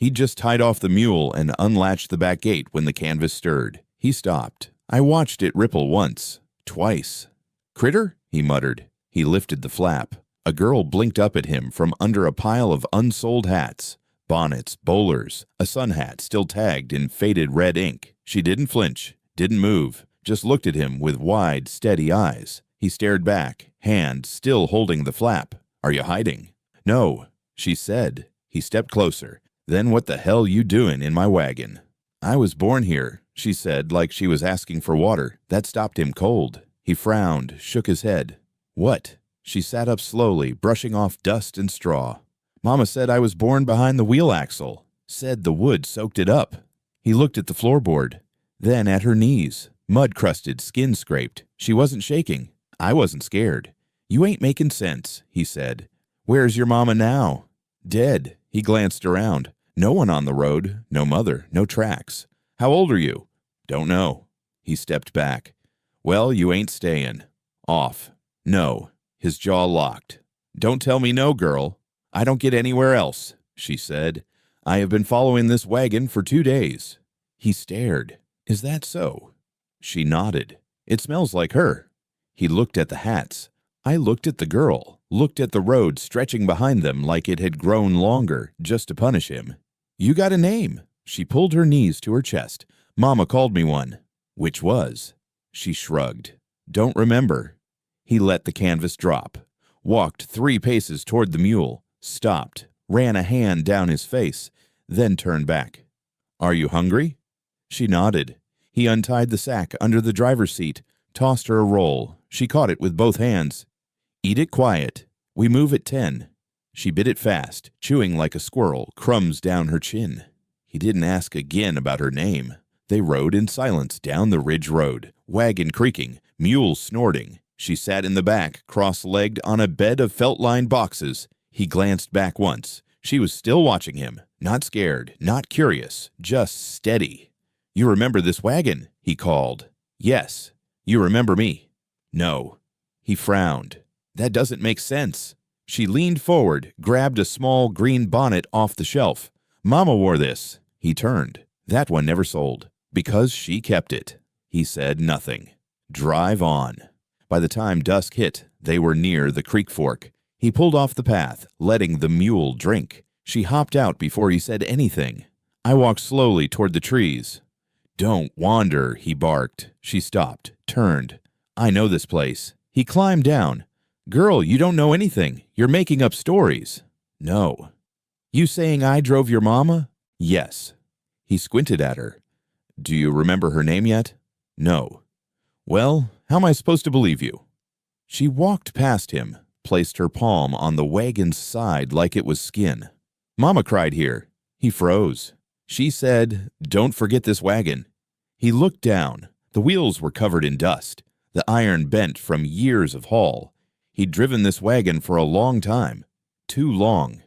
He'd just tied off the mule and unlatched the back gate when the canvas stirred. He stopped. I watched it ripple once, twice. "Critter?" he muttered. He lifted the flap. A girl blinked up at him from under a pile of unsold hats. Bonnets, bowlers, a sun hat still tagged in faded red ink. She didn't flinch, didn't move, just looked at him with wide, steady eyes. He stared back, hand still holding the flap. "Are you hiding?" "No," she said. He stepped closer. "Then what the hell you doing in my wagon?" "I was born here," she said, like she was asking for water. That stopped him cold. He frowned, shook his head. "What?" She sat up slowly, brushing off dust and straw. "Mama said I was born behind the wheel axle. Said the wood soaked it up." He looked at the floorboard, then at her knees. Mud-crusted, skin scraped. She wasn't shaking. I wasn't scared. "You ain't making sense," he said. "Where's your mama now?" "Dead." He glanced around. No one on the road, no mother, no tracks. "How old are you?" "Don't know." He stepped back. "Well, you ain't staying." "Off." "No." His jaw locked. "Don't tell me no, girl." "I don't get anywhere else," she said. "I have been following this wagon for 2 days." He stared. "Is that so?" She nodded. "It smells like her." He looked at the hats. I looked at the girl, looked at the road stretching behind them like it had grown longer just to punish him. "You got a name." She pulled her knees to her chest. "Mama called me one." "Which was?" She shrugged. "Don't remember." He let the canvas drop, walked 3 paces toward the mule, stopped, ran a hand down his face, then turned back. "Are you hungry?" She nodded. He untied the sack under the driver's seat, tossed her a roll. She caught it with both hands. "Eat it quiet. We move at 10. She bit it fast, chewing like a squirrel, crumbs down her chin. He didn't ask again about her name. They rode in silence down the ridge road, wagon creaking, mule snorting. She sat in the back, cross-legged on a bed of felt-lined boxes. He glanced back once. She was still watching him, not scared, not curious, just steady. "You remember this wagon?" he called. "Yes." "You remember me?" "No." He frowned. "That doesn't make sense." She leaned forward, grabbed a small green bonnet off the shelf. "Mama wore this." He turned. "That one never sold." "Because she kept it." He said nothing. "Drive on." By the time dusk hit, they were near the creek fork. He pulled off the path, letting the mule drink. She hopped out before he said anything. I walked slowly toward the trees. "Don't wander," he barked. She stopped, turned. "I know this place." He climbed down. "Girl, you don't know anything. You're making up stories." "No." "You saying I drove your mama?" "Yes." He squinted at her. "Do you remember her name yet?" "No." "Well, how am I supposed to believe you?" She walked past him, placed her palm on the wagon's side like it was skin. "Mama cried here." He froze. She said, "Don't forget this wagon." He looked down. The wheels were covered in dust, the iron bent from years of haul. He'd driven this wagon for a long time. Too long.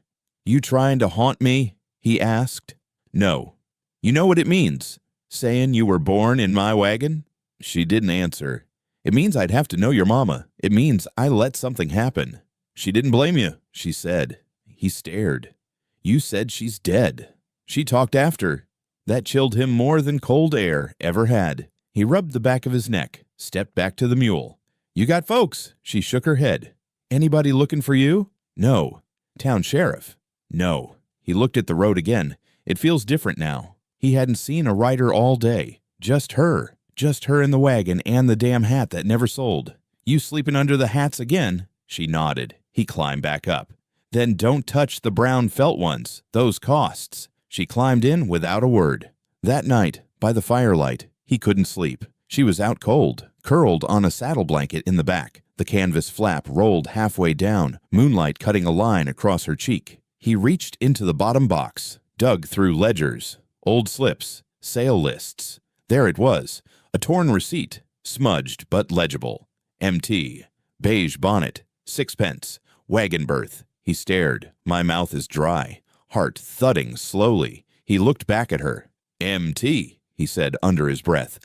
"You trying to haunt me?" he asked. "No." "You know what it means? Saying you were born in my wagon?" She didn't answer. "It means I'd have to know your mama. It means I let something happen." "She didn't blame you," she said. He stared. "You said she's dead." She talked after. That chilled him more than cold air ever had. He rubbed the back of his neck, stepped back to the mule. "You got folks." She shook her head. "Anybody looking for you?" "No." "Town sheriff?" "No." He looked at the road again. It feels different now. He hadn't seen a rider all day. Just her in the wagon and the damn hat that never sold. "You sleeping under the hats again?" She nodded. He climbed back up. "Then don't touch the brown felt ones. Those costs." She climbed in without a word. That night, by the firelight, he couldn't sleep. She was out cold, curled on a saddle blanket in the back. The canvas flap rolled halfway down, moonlight cutting a line across her cheek. He reached into the bottom box, dug through ledgers, old slips, sale lists. There it was, a torn receipt, smudged but legible. MT, beige bonnet, 6 pence, wagon berth. He stared. "My mouth is dry." Heart thudding slowly. He looked back at her. "MT," he said under his breath.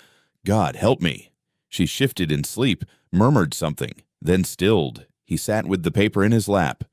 "God help me." She shifted in sleep, murmured something, then stilled. He sat with the paper in his lap.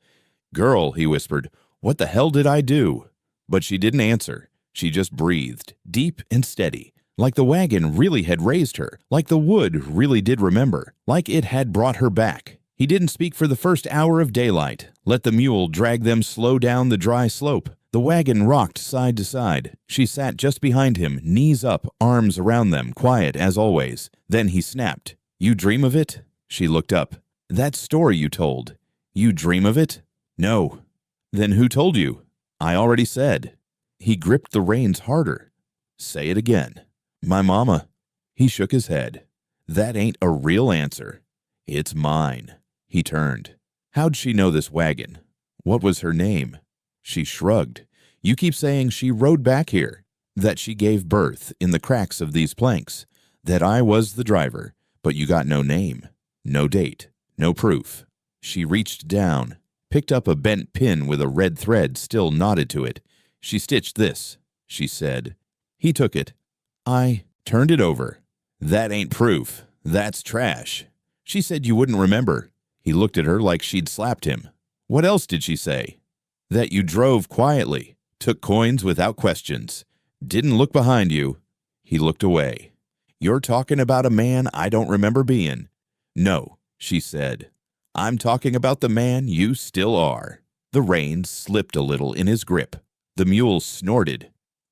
"Girl," he whispered, "what the hell did I do?" But she didn't answer. She just breathed, deep and steady, like the wagon really had raised her, like the wood really did remember, like it had brought her back. He didn't speak for the first hour of daylight. Let the mule drag them slow down the dry slope. The wagon rocked side to side. She sat just behind him, knees up, arms around them, quiet as always. Then he snapped. "You dream of it?" She looked up. "That story you told. You dream of it?" "No." "Then who told you?" "I already said." He gripped the reins harder. "Say it again." "My mama." He shook his head. "That ain't a real answer." "It's mine." He turned. "How'd she know this wagon? What was her name?" She shrugged. "You keep saying she rode back here, that she gave birth in the cracks of these planks, that I was the driver, but you got no name, no date, no proof." She reached down, picked up a bent pin with a red thread still knotted to it. "She stitched this," she said. He took it. "I turned it over." "That ain't proof. That's trash." "She said you wouldn't remember." He looked at her like she'd slapped him. "What else did she say?" "That you drove quietly, took coins without questions, didn't look behind you." He looked away. "You're talking about a man I don't remember being." "No," she said. "I'm talking about the man you still are." The reins slipped a little in his grip. The mule snorted.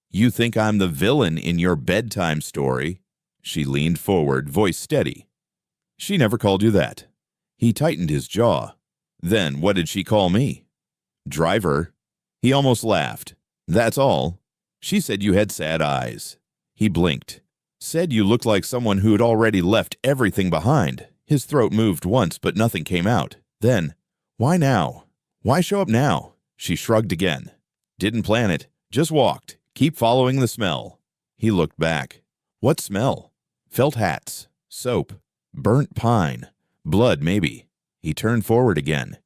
"You think I'm the villain in your bedtime story?" She leaned forward, voice steady. "She never called you that." He tightened his jaw. "Then what did she call me?" "Driver." He almost laughed. "That's all. She said you had sad eyes." He blinked. "Said you looked like someone who'd already left everything behind." His throat moved once, but nothing came out. Then, "Why now? Why show up now?" She shrugged again. "Didn't plan it. Just walked. Keep following the smell." He looked back. "What smell?" "Felt hats. Soap. Burnt pine. Blood, maybe." He turned forward again.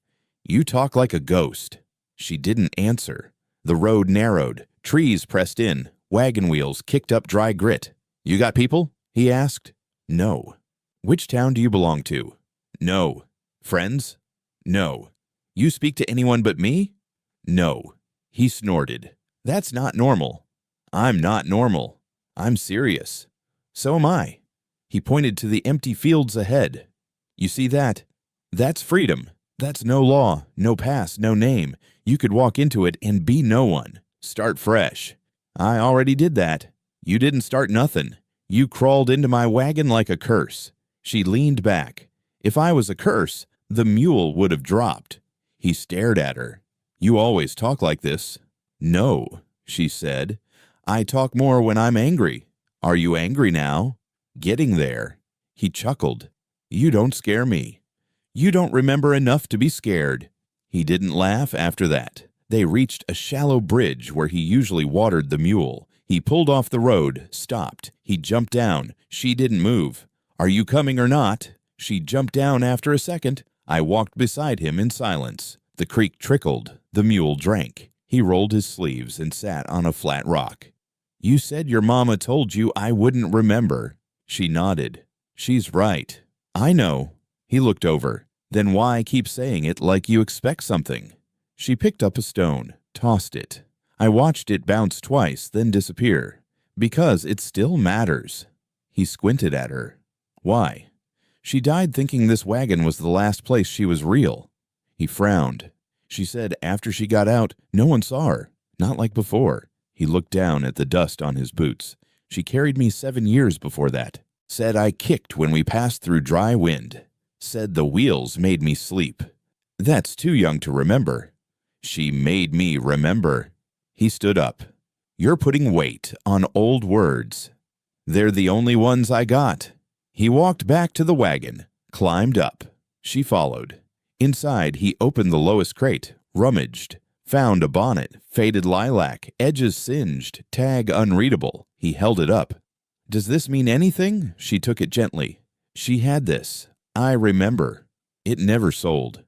"You talk like a ghost." She didn't answer. The road narrowed. Trees pressed in. Wagon wheels kicked up dry grit. "You got people?" he asked. "No." "Which town do you belong to?" "No." "Friends?" "No." "You speak to anyone but me?" "No." He snorted. "That's not normal." "I'm not normal. I'm serious." "So am I." He pointed to the empty fields ahead. "You see that? That's freedom. That's no law, no past, no name. You could walk into it and be no one. Start fresh. I already did that. You didn't start nothing. You crawled into my wagon like a curse." She leaned back. "If I was a curse, the mule would have dropped." He stared at her. "You always talk like this." "No," she said. "I talk more when I'm angry." "Are you angry now?" "Getting there." He chuckled. "You don't scare me. You don't remember enough to be scared." He didn't laugh after that. They reached a shallow bridge where he usually watered the mule. He pulled off the road, stopped. He jumped down. She didn't move. "Are you coming or not?" She jumped down after a second. I walked beside him in silence. The creek trickled. The mule drank. He rolled his sleeves and sat on a flat rock. "You said your mama told you I wouldn't remember." She nodded. "She's right." "I know." He looked over. "Then why keep saying it like you expect something?" She picked up a stone, tossed it. I watched it bounce twice, then disappear. "Because it still matters." He squinted at her. "Why?" "She died thinking this wagon was the last place she was real." He frowned. "She said after she got out, no one saw her. Not like before." He looked down at the dust on his boots. "She carried me 7 years before that. Said I kicked when we passed through dry wind. Said the wheels made me sleep." "That's too young to remember." "She made me remember." He stood up. "You're putting weight on old words." "They're the only ones I got." He walked back to the wagon, climbed up. She followed. Inside, he opened the lowest crate, rummaged, found a bonnet, faded lilac, edges singed, tag unreadable. He held it up. "Does this mean anything?" She took it gently. "She had this. I remember. It never sold."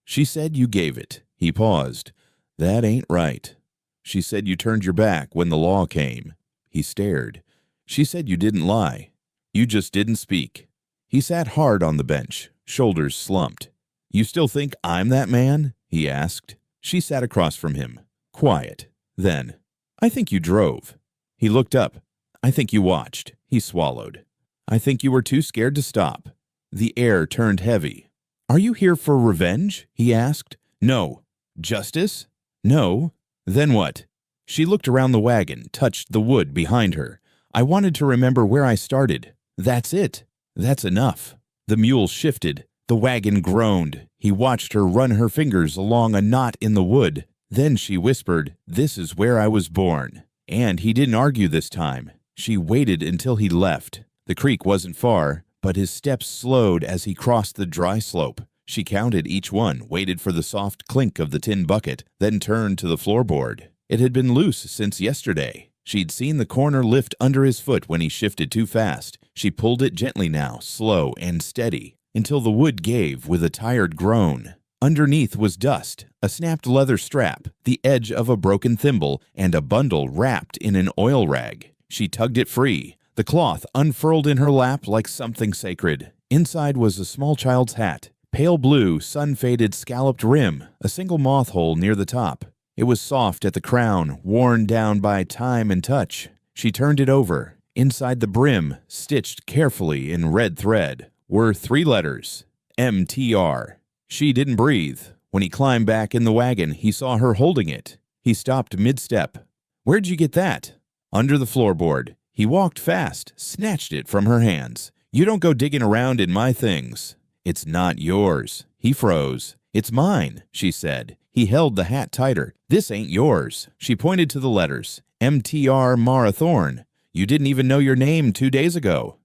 "She said you gave it." He paused. "That ain't right." "She said you turned your back when the law came." He stared. "She said you didn't lie. You just didn't speak." He sat hard on the bench, shoulders slumped. "You still think I'm that man?" he asked. She sat across from him, quiet. Then, I think you drove. He looked up. I think you watched. He swallowed. I think you were too scared to stop. The air turned heavy. Are you here for revenge? He asked. No. Justice? No. Then what? She looked around the wagon, touched the wood behind her. I wanted to remember where I started. That's it. That's enough. The mule shifted. The wagon groaned. He watched her run her fingers along a knot in the wood. Then she whispered, "This is where I was born." And he didn't argue this time. She waited until he left. The creek wasn't far, but his steps slowed as he crossed the dry slope. She counted each one, waited for the soft clink of the tin bucket, then turned to the floorboard. It had been loose since yesterday. She'd seen the corner lift under his foot when he shifted too fast. She pulled it gently now, slow and steady, until the wood gave with a tired groan. Underneath was dust, a snapped leather strap, the edge of a broken thimble, and a bundle wrapped in an oil rag. She tugged it free. The cloth unfurled in her lap like something sacred. Inside was a small child's hat, pale blue, sun-faded scalloped rim, a single moth hole near the top. It was soft at the crown, worn down by time and touch. She turned it over. Inside the brim, stitched carefully in red thread, were 3 letters, MTR. She didn't breathe. When he climbed back in the wagon, he saw her holding it. He stopped mid-step. "Where'd you get that?" "Under the floorboard." He walked fast, snatched it from her hands. "You don't go digging around in my things." "It's not yours." He froze. "It's mine," she said. He held the hat tighter. "This ain't yours." She pointed to the letters. "MTR Mara Thorne. You didn't even know your name 2 days ago."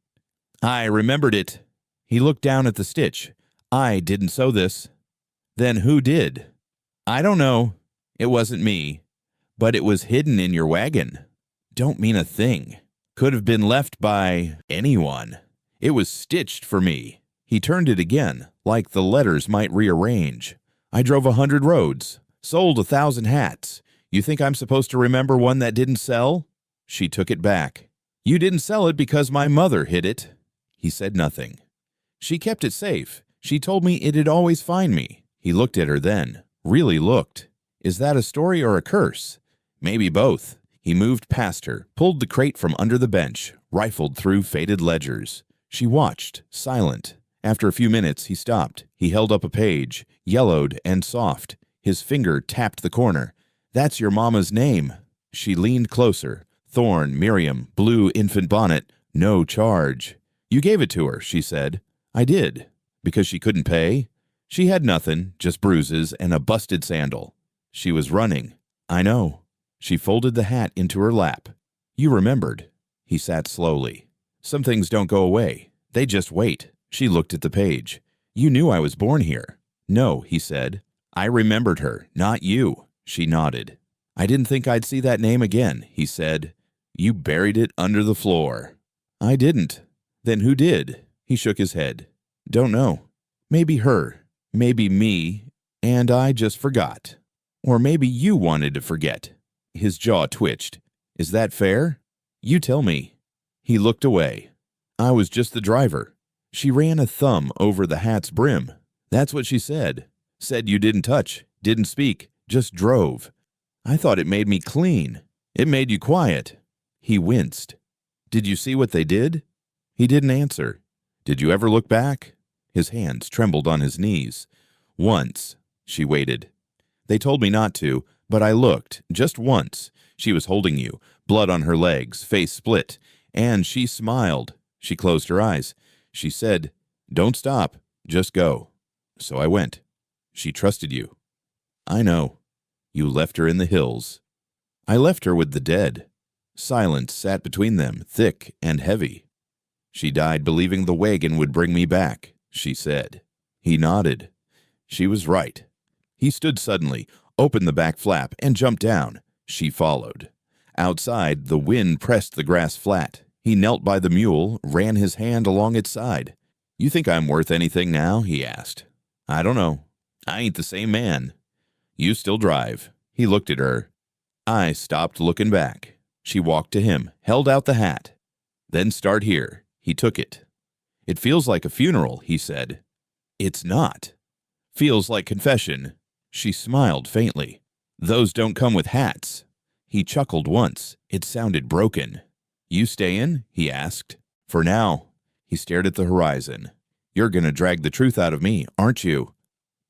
"I remembered it." He looked down at the stitch. "I didn't sew this." "Then who did?" "I don't know. It wasn't me. But it was hidden in your wagon." "Don't mean a thing. Could have been left by anyone. It was stitched for me." He turned it again, like the letters might rearrange. "I drove 100 roads, sold 1,000 hats. You think I'm supposed to remember one that didn't sell?" She took it back. "You didn't sell it because my mother hid it." He said nothing. "She kept it safe. She told me it'd always find me." He looked at her then, really looked. "Is that a story or a curse?" "Maybe both." He moved past her, pulled the crate from under the bench, rifled through faded ledgers. She watched, silent. After a few minutes, he stopped. He held up a page, yellowed and soft. His finger tapped the corner. "That's your mama's name." She leaned closer. "Thorne, Miriam, blue infant bonnet, no charge." "You gave it to her," she said. "I did." "Because she couldn't pay?" "She had nothing, just bruises and a busted sandal." "She was running." "I know." She folded the hat into her lap. "You remembered." He sat slowly. "Some things don't go away. They just wait." She looked at the page. "You knew I was born here." "No," he said. "I remembered her, not you." She nodded. "I didn't think I'd see that name again," he said. "You buried it under the floor." "I didn't." "Then who did?" He shook his head. "Don't know. Maybe her. Maybe me. And I just forgot. Or maybe you wanted to forget." His jaw twitched. "Is that fair? You tell me." He looked away. "I was just the driver." She ran a thumb over the hat's brim. "That's what she said. Said you didn't touch, didn't speak, just drove. I thought it made me clean. It made you quiet." He winced. "Did you see what they did?" He didn't answer. "Did you ever look back?" His hands trembled on his knees. "Once." She waited. "They told me not to, but I looked, just once. She was holding you, blood on her legs, face split. And she smiled." She closed her eyes. She said, "Don't stop, just go." So I went. She trusted you. "I know. You left her in the hills." "I left her with the dead." Silence sat between them, thick and heavy. "She died believing the wagon would bring me back," she said. He nodded. She was right. He stood suddenly, opened the back flap, and jumped down. She followed. Outside, the wind pressed the grass flat. He knelt by the mule, ran his hand along its side. "You think I'm worth anything now?" he asked. "I don't know. I ain't the same man." "You still drive." He looked at her. I stopped looking back. She walked to him, held out the hat. "Then start here." He took it. "It feels like a funeral," he said. "It's not." "Feels like confession." She smiled faintly. "Those don't come with hats." He chuckled once. It sounded broken. "You stayin'?" he asked. "For now." He stared at the horizon. "You're gonna drag the truth out of me, aren't you?"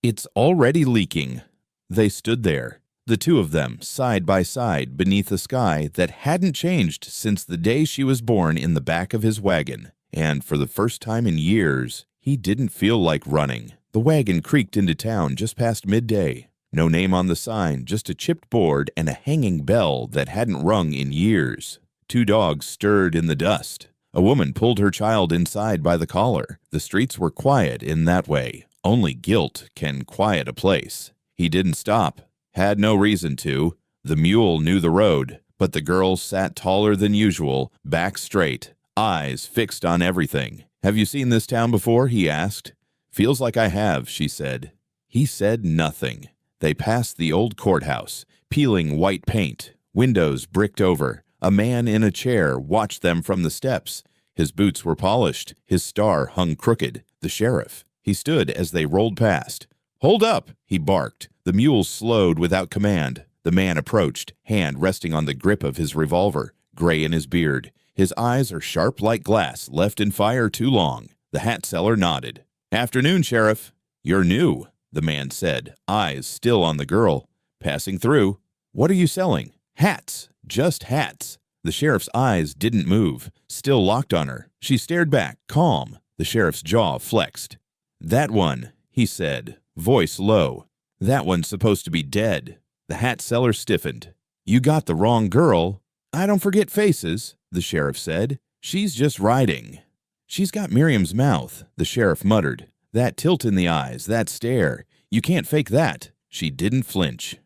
"It's already leaking." They stood there, the two of them, side by side, beneath a sky that hadn't changed since the day she was born in the back of his wagon. And for the first time in years, he didn't feel like running. The wagon creaked into town just past midday. No name on the sign, just a chipped board and a hanging bell that hadn't rung in years. Two dogs stirred in the dust. A woman pulled her child inside by the collar. The streets were quiet in that way. Only guilt can quiet a place. He didn't stop. Had no reason to. The mule knew the road, but the girl sat taller than usual, back straight, eyes fixed on everything. "Have you seen this town before?" he asked. "Feels like I have," she said. He said nothing. They passed the old courthouse, peeling white paint, windows bricked over. A man in a chair watched them from the steps. His boots were polished. His star hung crooked. The sheriff. He stood as they rolled past. "Hold up!" he barked. The mule slowed without command. The man approached, hand resting on the grip of his revolver, gray in his beard. His eyes are sharp like glass, left in fire too long. The hat seller nodded. "Afternoon, Sheriff." "You're new," the man said, eyes still on the girl. "Passing through." "What are you selling?" "Hats. Just hats." The sheriff's eyes didn't move, still locked on her. She stared back, calm. The sheriff's jaw flexed. "That one," he said, voice low. "That one's supposed to be dead." The hat seller stiffened. "You got the wrong girl." "I don't forget faces," the sheriff said. "She's just riding." "She's got Miriam's mouth," the sheriff muttered. "That tilt in the eyes, that stare. You can't fake that." She didn't flinch.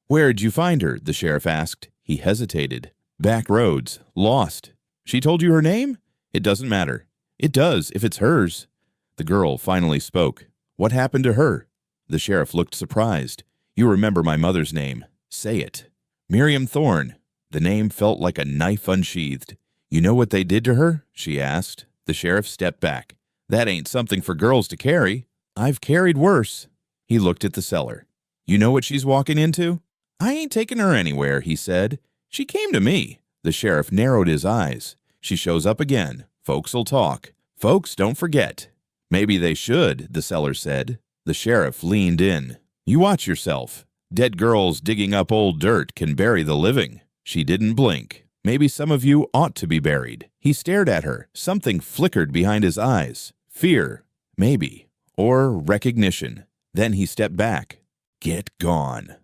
"Where'd you find her?" the sheriff asked. He hesitated. "Back roads. Lost." "She told you her name?" "It doesn't matter." "It does, if it's hers." The girl finally spoke. "What happened to her?" The sheriff looked surprised. "You remember my mother's name. Say it." "Miriam Thorne." The name felt like a knife unsheathed. "You know what they did to her?" she asked. The sheriff stepped back. "That ain't something for girls to carry." "I've carried worse." He looked at the seller. "You know what she's walking into?" "I ain't taking her anywhere," he said. "She came to me." The sheriff narrowed his eyes. "She shows up again. Folks'll talk. Folks don't forget." "Maybe they should," the seller said. The sheriff leaned in. "You watch yourself. Dead girls digging up old dirt can bury the living." She didn't blink. "Maybe some of you ought to be buried." He stared at her. Something flickered behind his eyes. Fear, maybe, or recognition. Then he stepped back. "Get gone."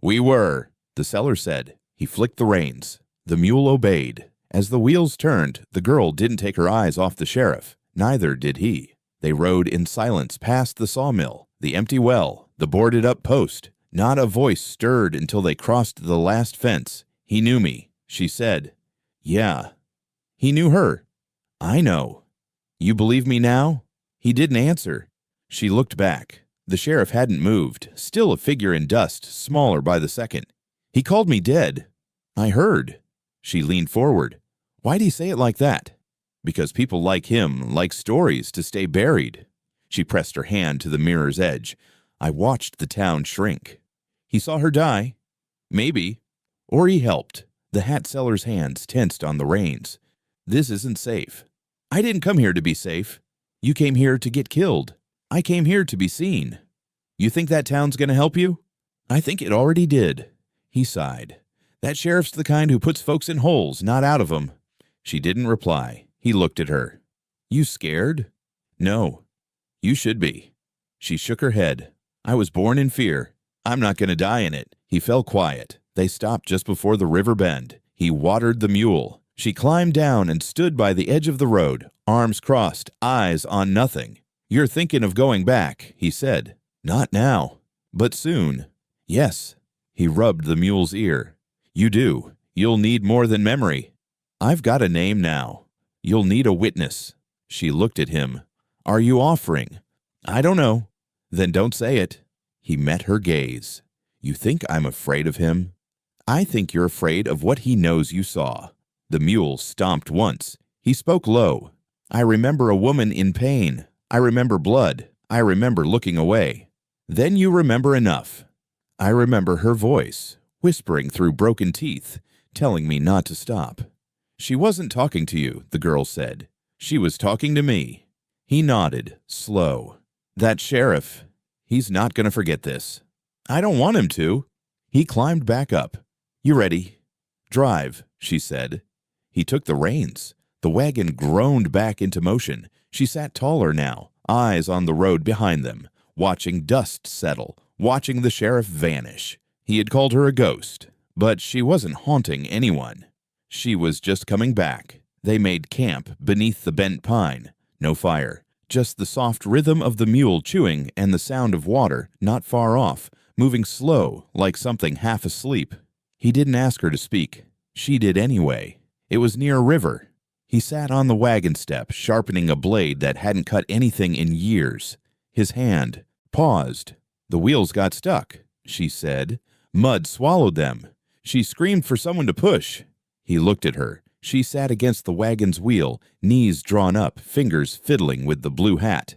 "We were," the seller said. He flicked the reins. The mule obeyed. As the wheels turned, the girl didn't take her eyes off the sheriff. Neither did he. They rode in silence past the sawmill, the empty well, the boarded-up post. Not a voice stirred until they crossed the last fence. "He knew me," she said. "Yeah." He knew her. "I know." "You believe me now?" He didn't answer. She looked back. The sheriff hadn't moved, still a figure in dust, smaller by the second. "He called me dead." "I heard." She leaned forward. "Why'd he say it like that?" "Because people like him like stories to stay buried." She pressed her hand to the mirror's edge. "I watched the town shrink." "He saw her die?" "Maybe. Or he helped." The hat seller's hands tensed on the reins. "This isn't safe." "I didn't come here to be safe." "You came here to get killed." "I came here to be seen." "You think that town's going to help you?" "I think it already did." He sighed. "That sheriff's the kind who puts folks in holes, not out of 'em." She didn't reply. He looked at her. "You scared?" "No." "You should be." She shook her head. "I was born in fear. I'm not going to die in it." He fell quiet. They stopped just before the river bend. He watered the mule. She climbed down and stood by the edge of the road, arms crossed, eyes on nothing. "You're thinking of going back," he said. "Not now." "But soon." "Yes." He rubbed the mule's ear. "You do. You'll need more than memory." "I've got a name now." "You'll need a witness." She looked at him. "Are you offering?" "I don't know." "Then don't say it." He met her gaze. "You think I'm afraid of him?" "I think you're afraid of what he knows you saw." The mule stomped once. He spoke low. "I remember a woman in pain. I remember blood. I remember looking away." "Then you remember enough." "I remember her voice, whispering through broken teeth. telling me not to stop. She wasn't talking to you, the girl said. She was talking to me. He nodded, slow. That sheriff, he's not going to forget this. I don't want him to. He climbed back up. You ready? Drive, she said. He took the reins. The wagon groaned back into motion. She sat taller now, eyes on the road behind them, watching dust settle, watching the sheriff vanish. He had called her a ghost, but she wasn't haunting anyone. She was just coming back. They made camp beneath the bent pine. No fire, just the soft rhythm of the mule chewing and the sound of water not far off, moving slow like something half asleep. He didn't ask her to speak. She did anyway. It was near a river. He sat on the wagon step, sharpening a blade that hadn't cut anything in years. His hand paused. The wheels got stuck, she said. Mud swallowed them. She screamed for someone to push. He looked at her. She sat against the wagon's wheel, knees drawn up, fingers fiddling with the blue hat.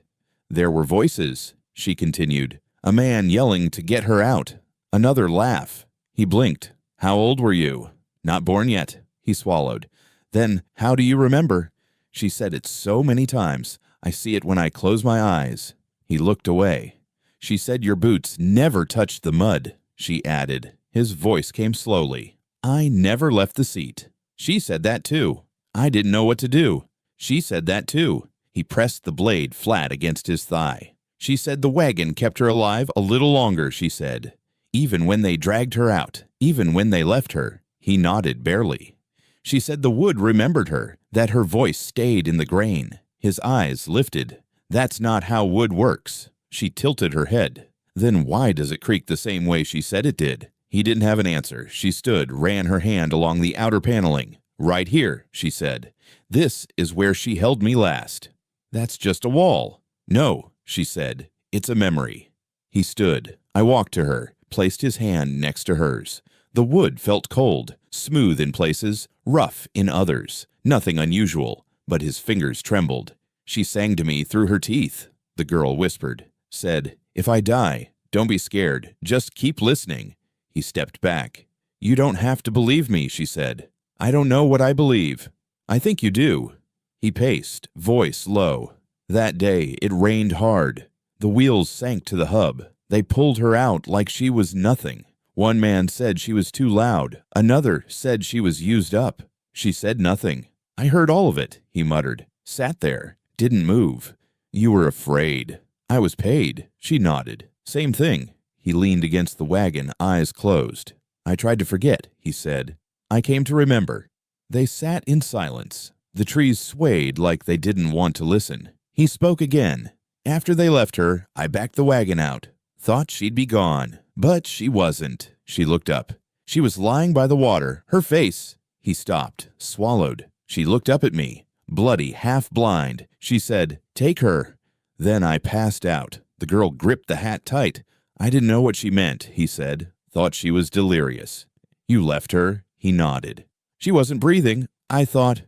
There were voices, she continued. A man yelling to get her out. Another laugh. He blinked. How old were you? Not born yet. He swallowed. Then, how do you remember? She said it so many times. I see it when I close my eyes. He looked away. She said your boots never touched the mud, she added. His voice came slowly. I never left the seat. She said that too. I didn't know what to do. She said that too. He pressed the blade flat against his thigh. She said the wagon kept her alive a little longer, she said. Even when they dragged her out, even when they left her. He nodded barely. She said the wood remembered her, that her voice stayed in the grain. His eyes lifted. That's not how wood works. She tilted her head. Then why does it creak the same way she said it did? He didn't have an answer. She stood, ran her hand along the outer paneling. Right here, she said. This is where she held me last. That's just a wall. No, she said. It's a memory. He stood. I walked to her, placed his hand next to hers. The wood felt cold, smooth in places, rough in others. Nothing unusual, but his fingers trembled. She sang to me through her teeth. The girl whispered, said, If I die, don't be scared. Just keep listening. He stepped back. You don't have to believe me, she said. I don't know what I believe. I think you do. He paced, voice low. That day, it rained hard. The wheels sank to the hub. They pulled her out like she was nothing. One man said she was too loud. Another said she was used up. She said nothing. I heard all of it, he muttered. Sat there. Didn't move. You were afraid. I was paid. She nodded. Same thing. He leaned against the wagon, eyes closed. I tried to forget, he said. I came to remember. They sat in silence. The trees swayed like they didn't want to listen. He spoke again. After they left her, I backed the wagon out. Thought she'd be gone. But she wasn't. She looked up. She was lying by the water, her face. He stopped, swallowed. She looked up at me, bloody, half blind. She said, Take her. Then I passed out. The girl gripped the hat tight. I didn't know what she meant, he said. Thought she was delirious. You left her? He nodded. She wasn't breathing. I thought.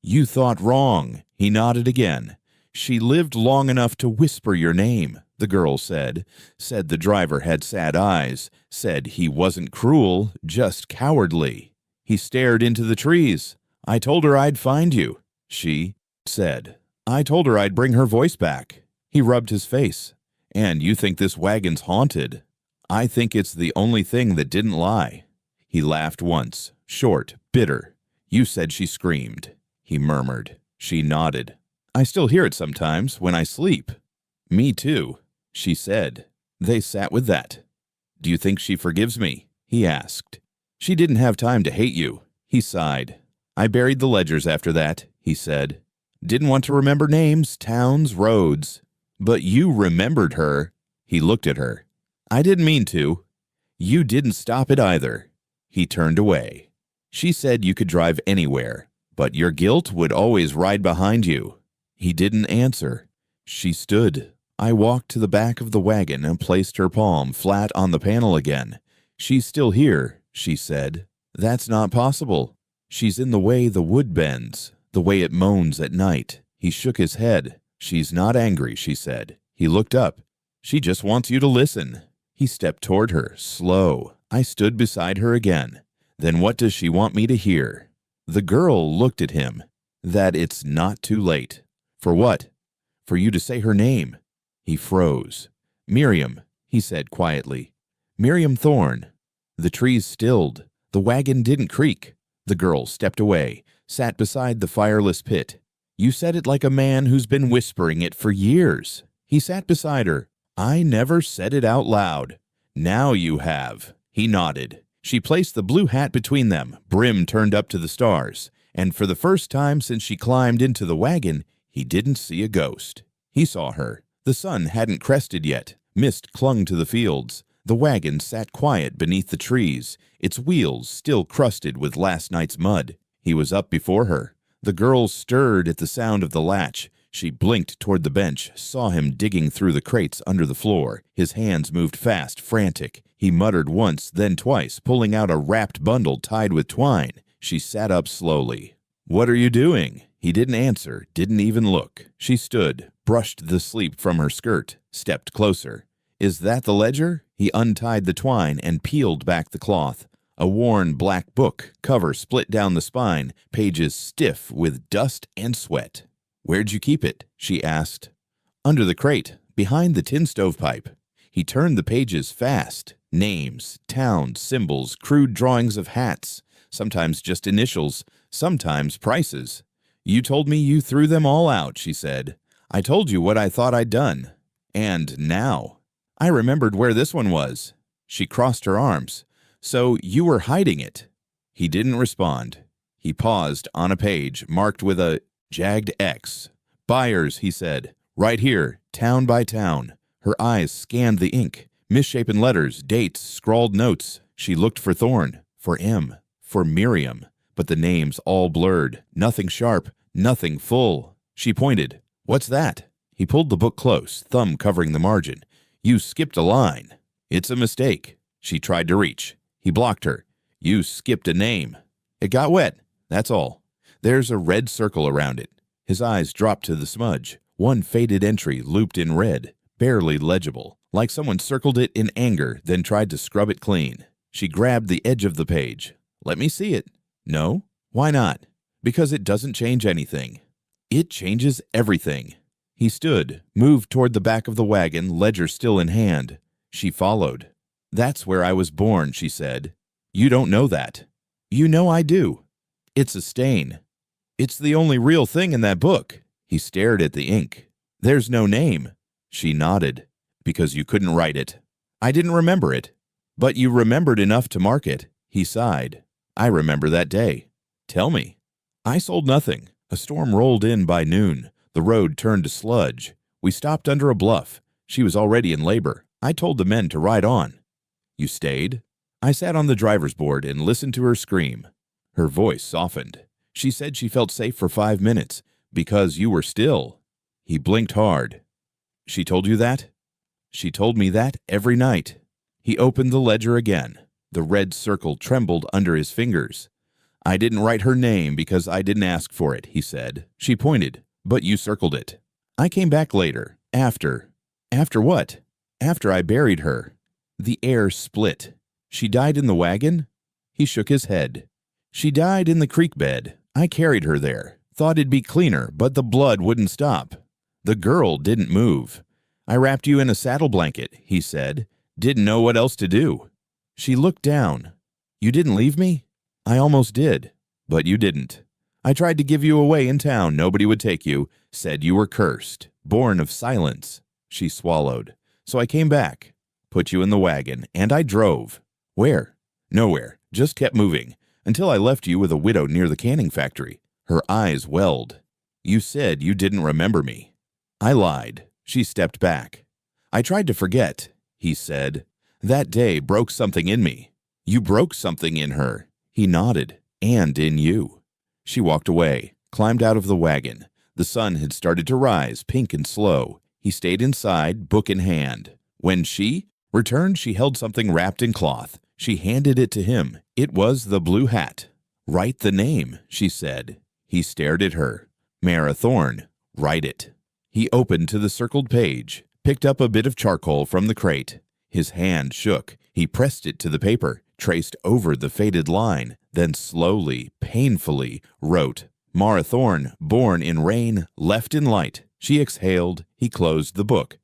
You thought wrong. He nodded again. She lived long enough to whisper your name, the girl said. Said the driver had sad eyes. Said he wasn't cruel, just cowardly. He stared into the trees. I told her I'd find you. She said. I told her I'd bring her voice back. He rubbed his face. And you think this wagon's haunted? I think it's the only thing that didn't lie. He laughed once, short, bitter. You said she screamed. He murmured. She nodded. I still hear it sometimes when I sleep. Me too, she said. They sat with that. Do you think she forgives me? He asked. She didn't have time to hate you. He sighed. I buried the ledgers after that, he said. Didn't want to remember names, towns, roads. But you remembered her. He looked at her. I didn't mean to. You didn't stop it either. He turned away. She said you could drive anywhere, but your guilt would always ride behind you. He didn't answer. She stood. I walked to the back of the wagon and placed her palm flat on the panel again. She's still here, she said. That's not possible. She's in the way the wood bends, the way it moans at night. He shook his head. She's not angry, she said. He looked up. She just wants you to listen. He stepped toward her, slow. I stood beside her again. Then what does she want me to hear? The girl looked at him. That it's not too late. For what? For you to say her name. He froze. Miriam, he said quietly. Miriam Thorne. The trees stilled. The wagon didn't creak. The girl stepped away, sat beside the fireless pit. You said it like a man who's been whispering it for years. He sat beside her. I never said it out loud. Now you have. He nodded. She placed the blue hat between them, brim turned up to the stars, and for the first time since she climbed into the wagon, he didn't see a ghost. He saw her. The sun hadn't crested yet. Mist clung to the fields. The wagon sat quiet beneath the trees, its wheels still crusted with last night's mud. He was up before her. The girl stirred at the sound of the latch. She blinked toward the bench, saw him digging through the crates under the floor. His hands moved fast, frantic. He muttered once, then twice, pulling out a wrapped bundle tied with twine. She sat up slowly. What are you doing? He didn't answer, didn't even look. She stood, brushed the sleep from her skirt, stepped closer. Is that the ledger? He untied the twine and peeled back the cloth. A worn black book, cover split down the spine, pages stiff with dust and sweat. Where'd you keep it? She asked. Under the crate, behind the tin stovepipe. He turned the pages fast. Names, towns, symbols, crude drawings of hats, sometimes just initials, sometimes prices. You told me you threw them all out, she said. I told you what I thought I'd done. And now. I remembered where this one was. She crossed her arms. So you were hiding it. He didn't respond. He paused on a page marked with a jagged X. Buyers, he said. Right here, town by town. Her eyes scanned the ink. Misshapen letters, dates, scrawled notes. She looked for Thorne, for M, for Miriam. But the names all blurred. Nothing sharp, nothing full. She pointed. What's that? He pulled the book close, thumb covering the margin. You skipped a line. It's a mistake. She tried to reach. He blocked her. You skipped a name. It got wet, that's all. There's a red circle around it. His eyes dropped to the smudge. One faded entry looped in red, barely legible, like someone circled it in anger, then tried to scrub it clean. She grabbed the edge of the page. Let me see it. No? Why not? Because it doesn't change anything. It changes everything. He stood, moved toward the back of the wagon, ledger still in hand. She followed. That's where I was born, she said. You don't know that. You know I do. It's a stain. It's the only real thing in that book. He stared at the ink. There's no name. She nodded. Because you couldn't write it. I didn't remember it. But you remembered enough to mark it. He sighed. I remember that day. Tell me. I sold nothing. A storm rolled in by noon. The road turned to sludge. We stopped under a bluff. She was already in labor. I told the men to ride on. You stayed? I sat on the driver's board and listened to her scream. Her voice softened. She said she felt safe for 5 minutes, because you were still. He blinked hard. She told you that? She told me that every night. He opened the ledger again. The red circle trembled under his fingers. I didn't write her name because I didn't ask for it, he said. She pointed. But you circled it. I came back later. After. After what? After I buried her. The air split. She died in the wagon? He shook his head. She died in the creek bed. I carried her there. Thought it'd be cleaner, but the blood wouldn't stop. The girl didn't move. I wrapped you in a saddle blanket, he said. Didn't know what else to do. She looked down. You didn't leave me? I almost did. But you didn't. I tried to give you away in town. Nobody would take you. Said you were cursed. Born of silence. She swallowed. So I came back. Put you in the wagon, and I drove. Where? Nowhere. Just kept moving. Until I left you with a widow near the canning factory. Her eyes welled. You said you didn't remember me. I lied. She stepped back. I tried to forget, he said. That day broke something in me. You broke something in her. He nodded. And in you. She walked away, climbed out of the wagon. The sun had started to rise, pink and slow. He stayed inside, book in hand. When she returned, she held something wrapped in cloth. She handed it to him. It was the blue hat. Write the name, she said. He stared at her. Mara Thorne. Write it. He opened to the circled page, picked up a bit of charcoal from the crate. His hand shook. He pressed it to the paper, traced over the faded line, then slowly, painfully wrote, Mara Thorne, born in rain, left in light. She exhaled. He closed the book.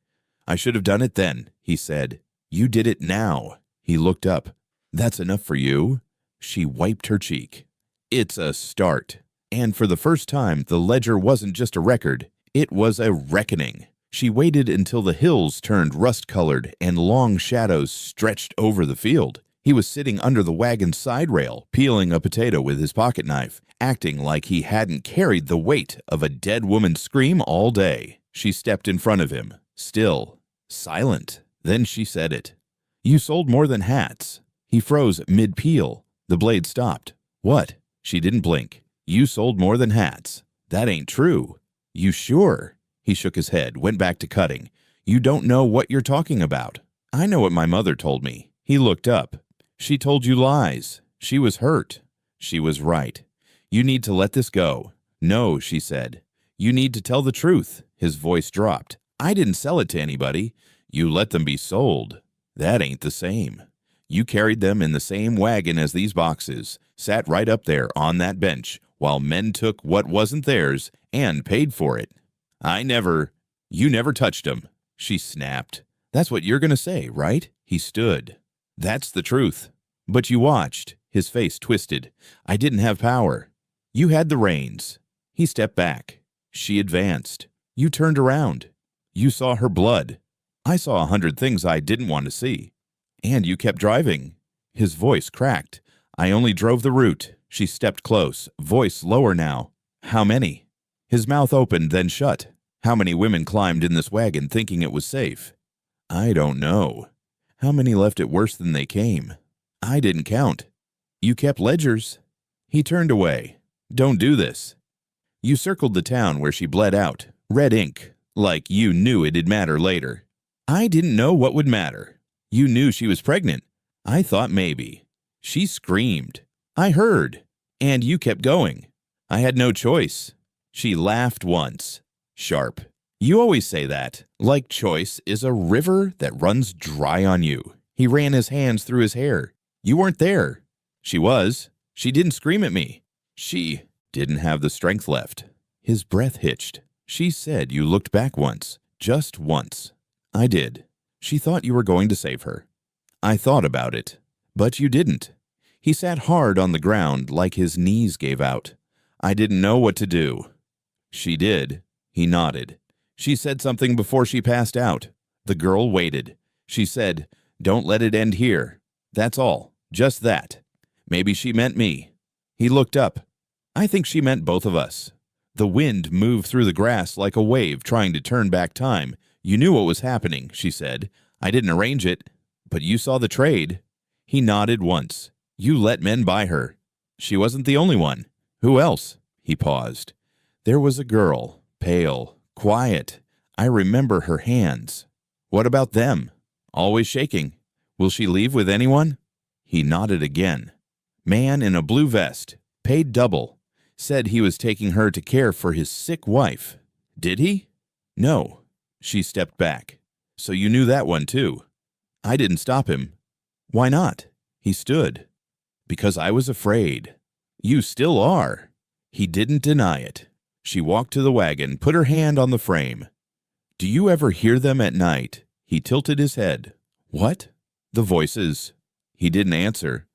I should have done it then, he said. You did it now. He looked up. That's enough for you? She wiped her cheek. It's a start. And for the first time, the ledger wasn't just a record. It was a reckoning. She waited until the hills turned rust-colored and long shadows stretched over the field. He was sitting under the wagon's side rail, peeling a potato with his pocket knife, acting like he hadn't carried the weight of a dead woman's scream all day. She stepped in front of him, still, silent. Then she said it. You sold more than hats. He froze mid-peel. The blade stopped. What? She didn't blink. You sold more than hats. That ain't true. You sure? He shook his head, went back to cutting. You don't know what you're talking about. I know what my mother told me. He looked up. She told you lies. She was hurt. She was right. You need to let this go. No, she said. You need to tell the truth. His voice dropped. I didn't sell it to anybody. You let them be sold. That ain't the same. You carried them in the same wagon as these boxes, sat right up there on that bench, while men took what wasn't theirs and paid for it. You never touched them, she snapped. That's what you're going to say, right? He stood. That's the truth. But you watched. His face twisted. I didn't have power. You had the reins. He stepped back. She advanced. You turned around. You saw her blood. I saw 100 things I didn't want to see. And you kept driving. His voice cracked. I only drove the route. She stepped close, voice lower now. How many? His mouth opened, then shut. How many women climbed in this wagon thinking it was safe? I don't know. How many left it worse than they came? I didn't count. You kept ledgers. He turned away. Don't do this. You circled the town where she bled out. Red ink. Like you knew it'd matter later. I didn't know what would matter. You knew she was pregnant. I thought maybe. She screamed. I heard. And you kept going. I had no choice. She laughed once. Sharp. You always say that. Like choice is a river that runs dry on you. He ran his hands through his hair. You weren't there. She was. She didn't scream at me. She didn't have the strength left. His breath hitched. She said you looked back once. Just once. I did. She thought you were going to save her. I thought about it. But you didn't. He sat hard on the ground like his knees gave out. I didn't know what to do. She did. He nodded. She said something before she passed out. The girl waited. She said, Don't let it end here. That's all. Just that. Maybe she meant me. He looked up. I think she meant both of us. The wind moved through the grass like a wave trying to turn back time. You knew what was happening, she said. I didn't arrange it, but you saw the trade. He nodded once. You let men buy her. She wasn't the only one. Who else? He paused. There was a girl, pale, quiet. I remember her hands. What about them? Always shaking. Will she leave with anyone? He nodded again. Man in a blue vest, paid double. Said he was taking her to care for his sick wife. Did he? No. She stepped back. So you knew that one too. I didn't stop him. Why not? He stood. Because I was afraid. You still are. He didn't deny it. She walked to the wagon, put her hand on the frame. Do you ever hear them at night? He tilted his head. What? The voices. He didn't answer.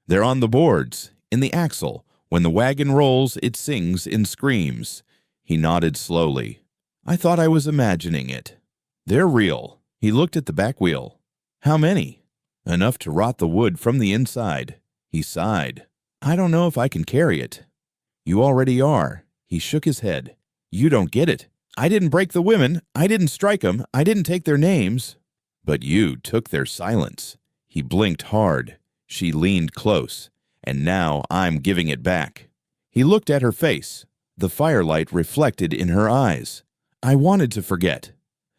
They're on the boards, in the axle. When the wagon rolls, it sings in screams. He nodded slowly. I thought I was imagining it. They're real. He looked at the back wheel. How many? Enough to rot the wood from the inside. He sighed. I don't know if I can carry it. You already are. He shook his head. You don't get it. I didn't break the women. I didn't strike them. I didn't take their names. But you took their silence. He blinked hard. She leaned close. And now I'm giving it back. He looked at her face. The firelight reflected in her eyes. I wanted to forget.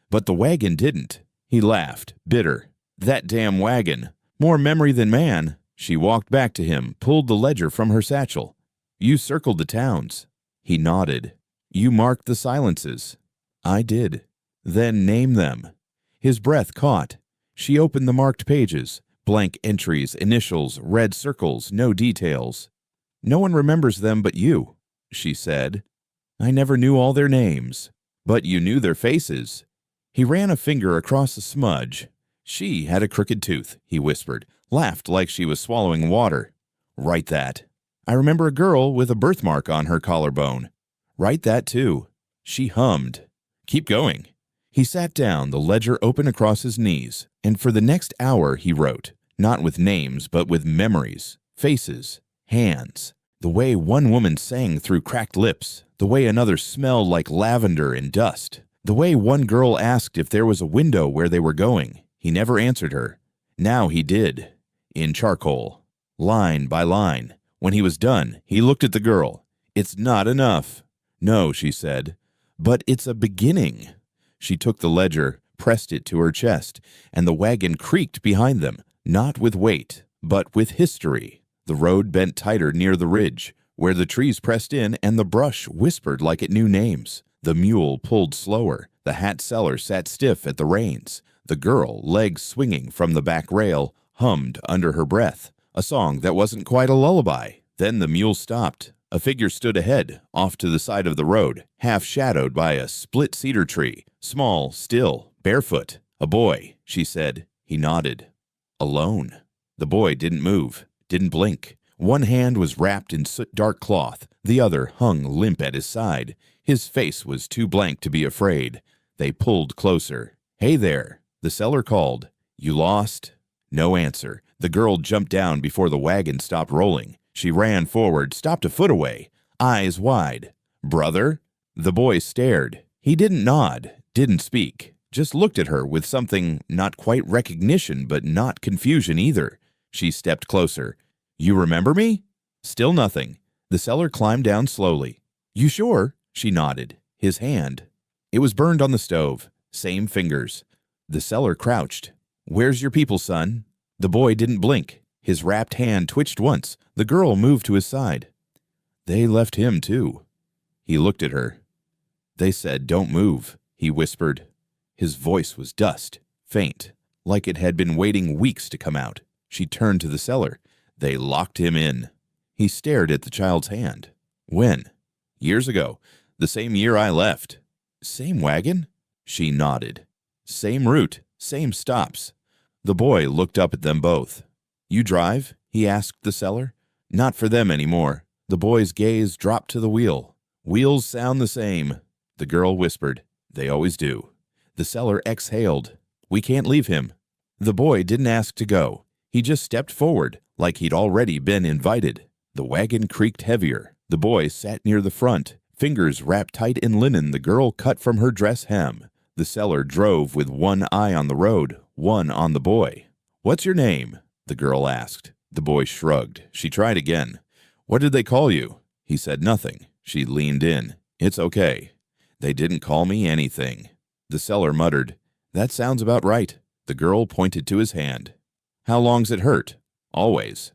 But the wagon didn't. He laughed, bitter. That damn wagon. More memory than man. She walked back to him, pulled the ledger from her satchel. You circled the towns. He nodded. You marked the silences. I did. Then name them. His breath caught. She opened the marked pages. Blank entries, initials, red circles, no details. "No one remembers them but you," she said. "I never knew all their names." "But you knew their faces." He ran a finger across the smudge. "She had a crooked tooth," he whispered, laughed like she was swallowing water. "Write that." "I remember a girl with a birthmark on her collarbone." "Write that too." She hummed. "Keep going." He sat down, the ledger open across his knees, and for the next hour he wrote, not with names but with memories, faces, hands. The way one woman sang through cracked lips, the way another smelled like lavender and dust, the way one girl asked if there was a window where they were going. He never answered her. Now he did, in charcoal, line by line. When he was done, he looked at the girl. "It's not enough." "No," she said, "but it's a beginning." She took the ledger, pressed it to her chest, and the wagon creaked behind them, not with weight, but with history. The road bent tighter near the ridge, where the trees pressed in and the brush whispered like it knew names. The mule pulled slower. The hat seller sat stiff at the reins. The girl, legs swinging from the back rail, hummed under her breath, a song that wasn't quite a lullaby. Then the mule stopped. A figure stood ahead, off to the side of the road, half shadowed by a split cedar tree, small, still, barefoot. "A boy," she said. He nodded. "Alone." The boy didn't move, didn't blink. One hand was wrapped in soot-dark cloth, the other hung limp at his side. His face was too blank to be afraid. They pulled closer. "Hey there," the seller called. "You lost?" No answer. The girl jumped down before the wagon stopped rolling. She ran forward, stopped a foot away, eyes wide. "Brother?" The boy stared. He didn't nod, didn't speak, just looked at her with something not quite recognition but not confusion either. She stepped closer. "You remember me?" Still nothing. The seller climbed down slowly. "You sure?" She nodded. His hand. It was burned on the stove. Same fingers. The seller crouched. "Where's your people, son?" The boy didn't blink. His wrapped hand twitched once. The girl moved to his side. "They left him, too." He looked at her. "They said, 'Don't move,'" he whispered. His voice was dust, faint, like it had been waiting weeks to come out. She turned to the seller. "They locked him in." He stared at the child's hand. "When?" "Years ago. The same year I left." "Same wagon?" She nodded. "Same route, same stops." The boy looked up at them both. "You drive?" he asked the seller. "Not for them anymore." The boy's gaze dropped to the wheel. "Wheels sound the same." The girl whispered, "They always do." The seller exhaled. "We can't leave him." The boy didn't ask to go. He just stepped forward, like he'd already been invited. The wagon creaked heavier. The boy sat near the front, fingers wrapped tight in linen the girl cut from her dress hem. The seller drove with one eye on the road, one on the boy. "What's your name?" the girl asked. The boy shrugged. She tried again. "What did they call you?" He said nothing. She leaned in. "It's okay." "They didn't call me anything." The seller muttered, "That sounds about right." The girl pointed to his hand. "How long's it hurt?" "Always."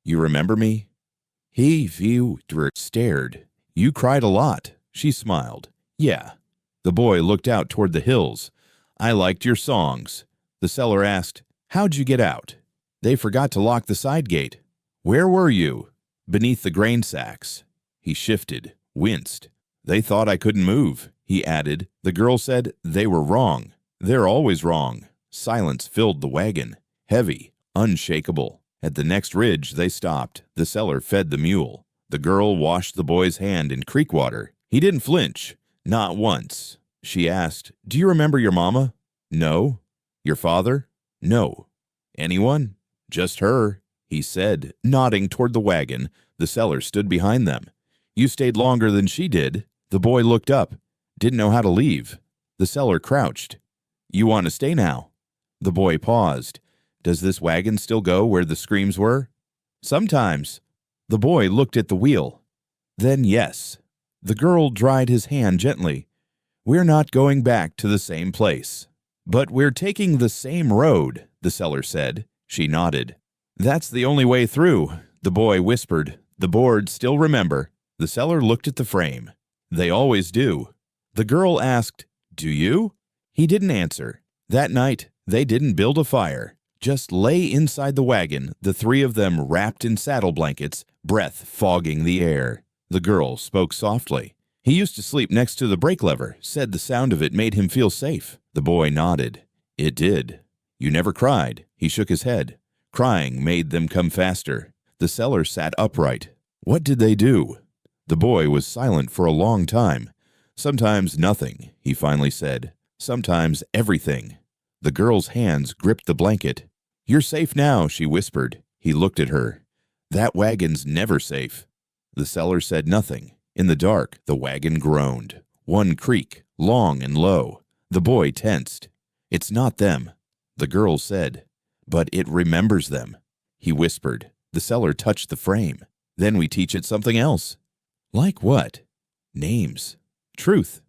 "You remember me?" He stared. "You cried a lot." She smiled. "Yeah." The boy looked out toward the hills. "I liked your songs." The seller asked, "How'd you get out?" "They forgot to lock the side gate." "Where were you?" "Beneath the grain sacks." He shifted, winced. "They thought I couldn't move," he added. The girl said, "They were wrong. They're always wrong." Silence filled the wagon, heavy, unshakable. At the next ridge, they stopped. The seller fed the mule. The girl washed the boy's hand in creek water. He didn't flinch. Not once. She asked, "Do you remember your mama?" "No." "Your father?" "No." "Anyone?" "Just her," he said, nodding toward the wagon. The seller stood behind them. "You stayed longer than she did." The boy looked up. Didn't know how to leave. The seller crouched. "You want to stay now?" The boy paused. "Does this wagon still go where the screams were?" "Sometimes." The boy looked at the wheel. "Then yes." The girl dried his hand gently. "We're not going back to the same place." "But we're taking the same road," the seller said. She nodded. "That's the only way through," the boy whispered. "The boards still remember." The seller looked at the frame. "They always do." The girl asked, "Do you?" He didn't answer. That night, they didn't build a fire. just lay inside the wagon, the three of them wrapped in saddle blankets, breath fogging the air. The girl spoke softly. He used to sleep next to the brake lever, said the sound of it made him feel safe. The boy nodded. It did. You never cried. He shook his head. Crying made them come faster. The seller sat upright. What did they do? The boy was silent for a long time. Sometimes nothing, he finally said. Sometimes everything. The girl's hands gripped the blanket. You're safe now, she whispered. He looked at her. That wagon's never safe. The seller said nothing. In the dark, the wagon groaned. One creak, long and low. The boy tensed. It's not them, the girl said. But it remembers them. He whispered. The seller touched the frame. Then we teach it something else. Like what? Names. Truth.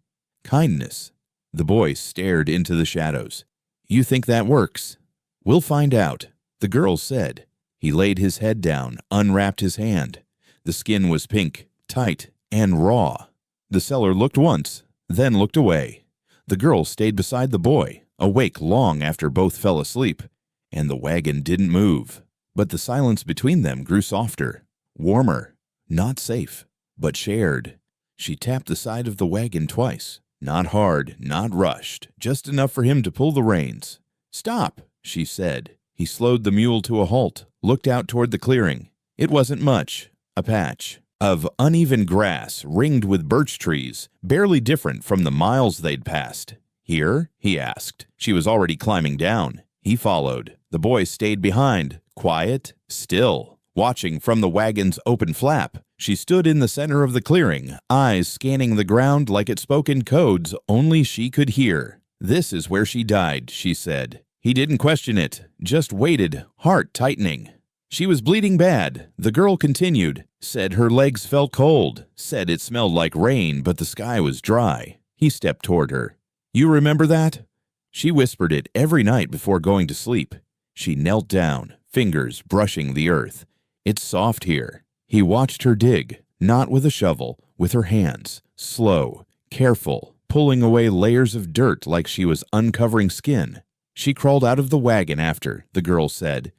Kindness. The boy stared into the shadows. You think that works? We'll find out, the girl said. He laid his head down, unwrapped his hand. The skin was pink, tight, and raw. The seller looked once, then looked away. The girl stayed beside the boy, awake long after both fell asleep, and the wagon didn't move. But the silence between them grew softer, warmer, not safe, but shared. She tapped the side of the wagon twice. Not hard, not rushed, just enough for him to pull the reins. Stop, she said. He slowed the mule to a halt, looked out toward the clearing. It wasn't much, a patch of uneven grass ringed with birch trees, barely different from the miles they'd passed. Here? He asked. She was already climbing down. He followed. The boy stayed behind, quiet, still, watching from the wagon's open flap. She stood in the center of the clearing, eyes scanning the ground like it spoke in codes only she could hear. This is where she died, she said. He didn't question it, just waited, heart tightening. She was bleeding bad, the girl continued, said her legs felt cold, said it smelled like rain, but the sky was dry. He stepped toward her. You remember that? She whispered it every night before going to sleep. She knelt down, fingers brushing the earth. It's soft here. He watched her dig, not with a shovel, with her hands, slow, careful, pulling away layers of dirt like she was uncovering skin. She crawled out of the wagon after, the girl said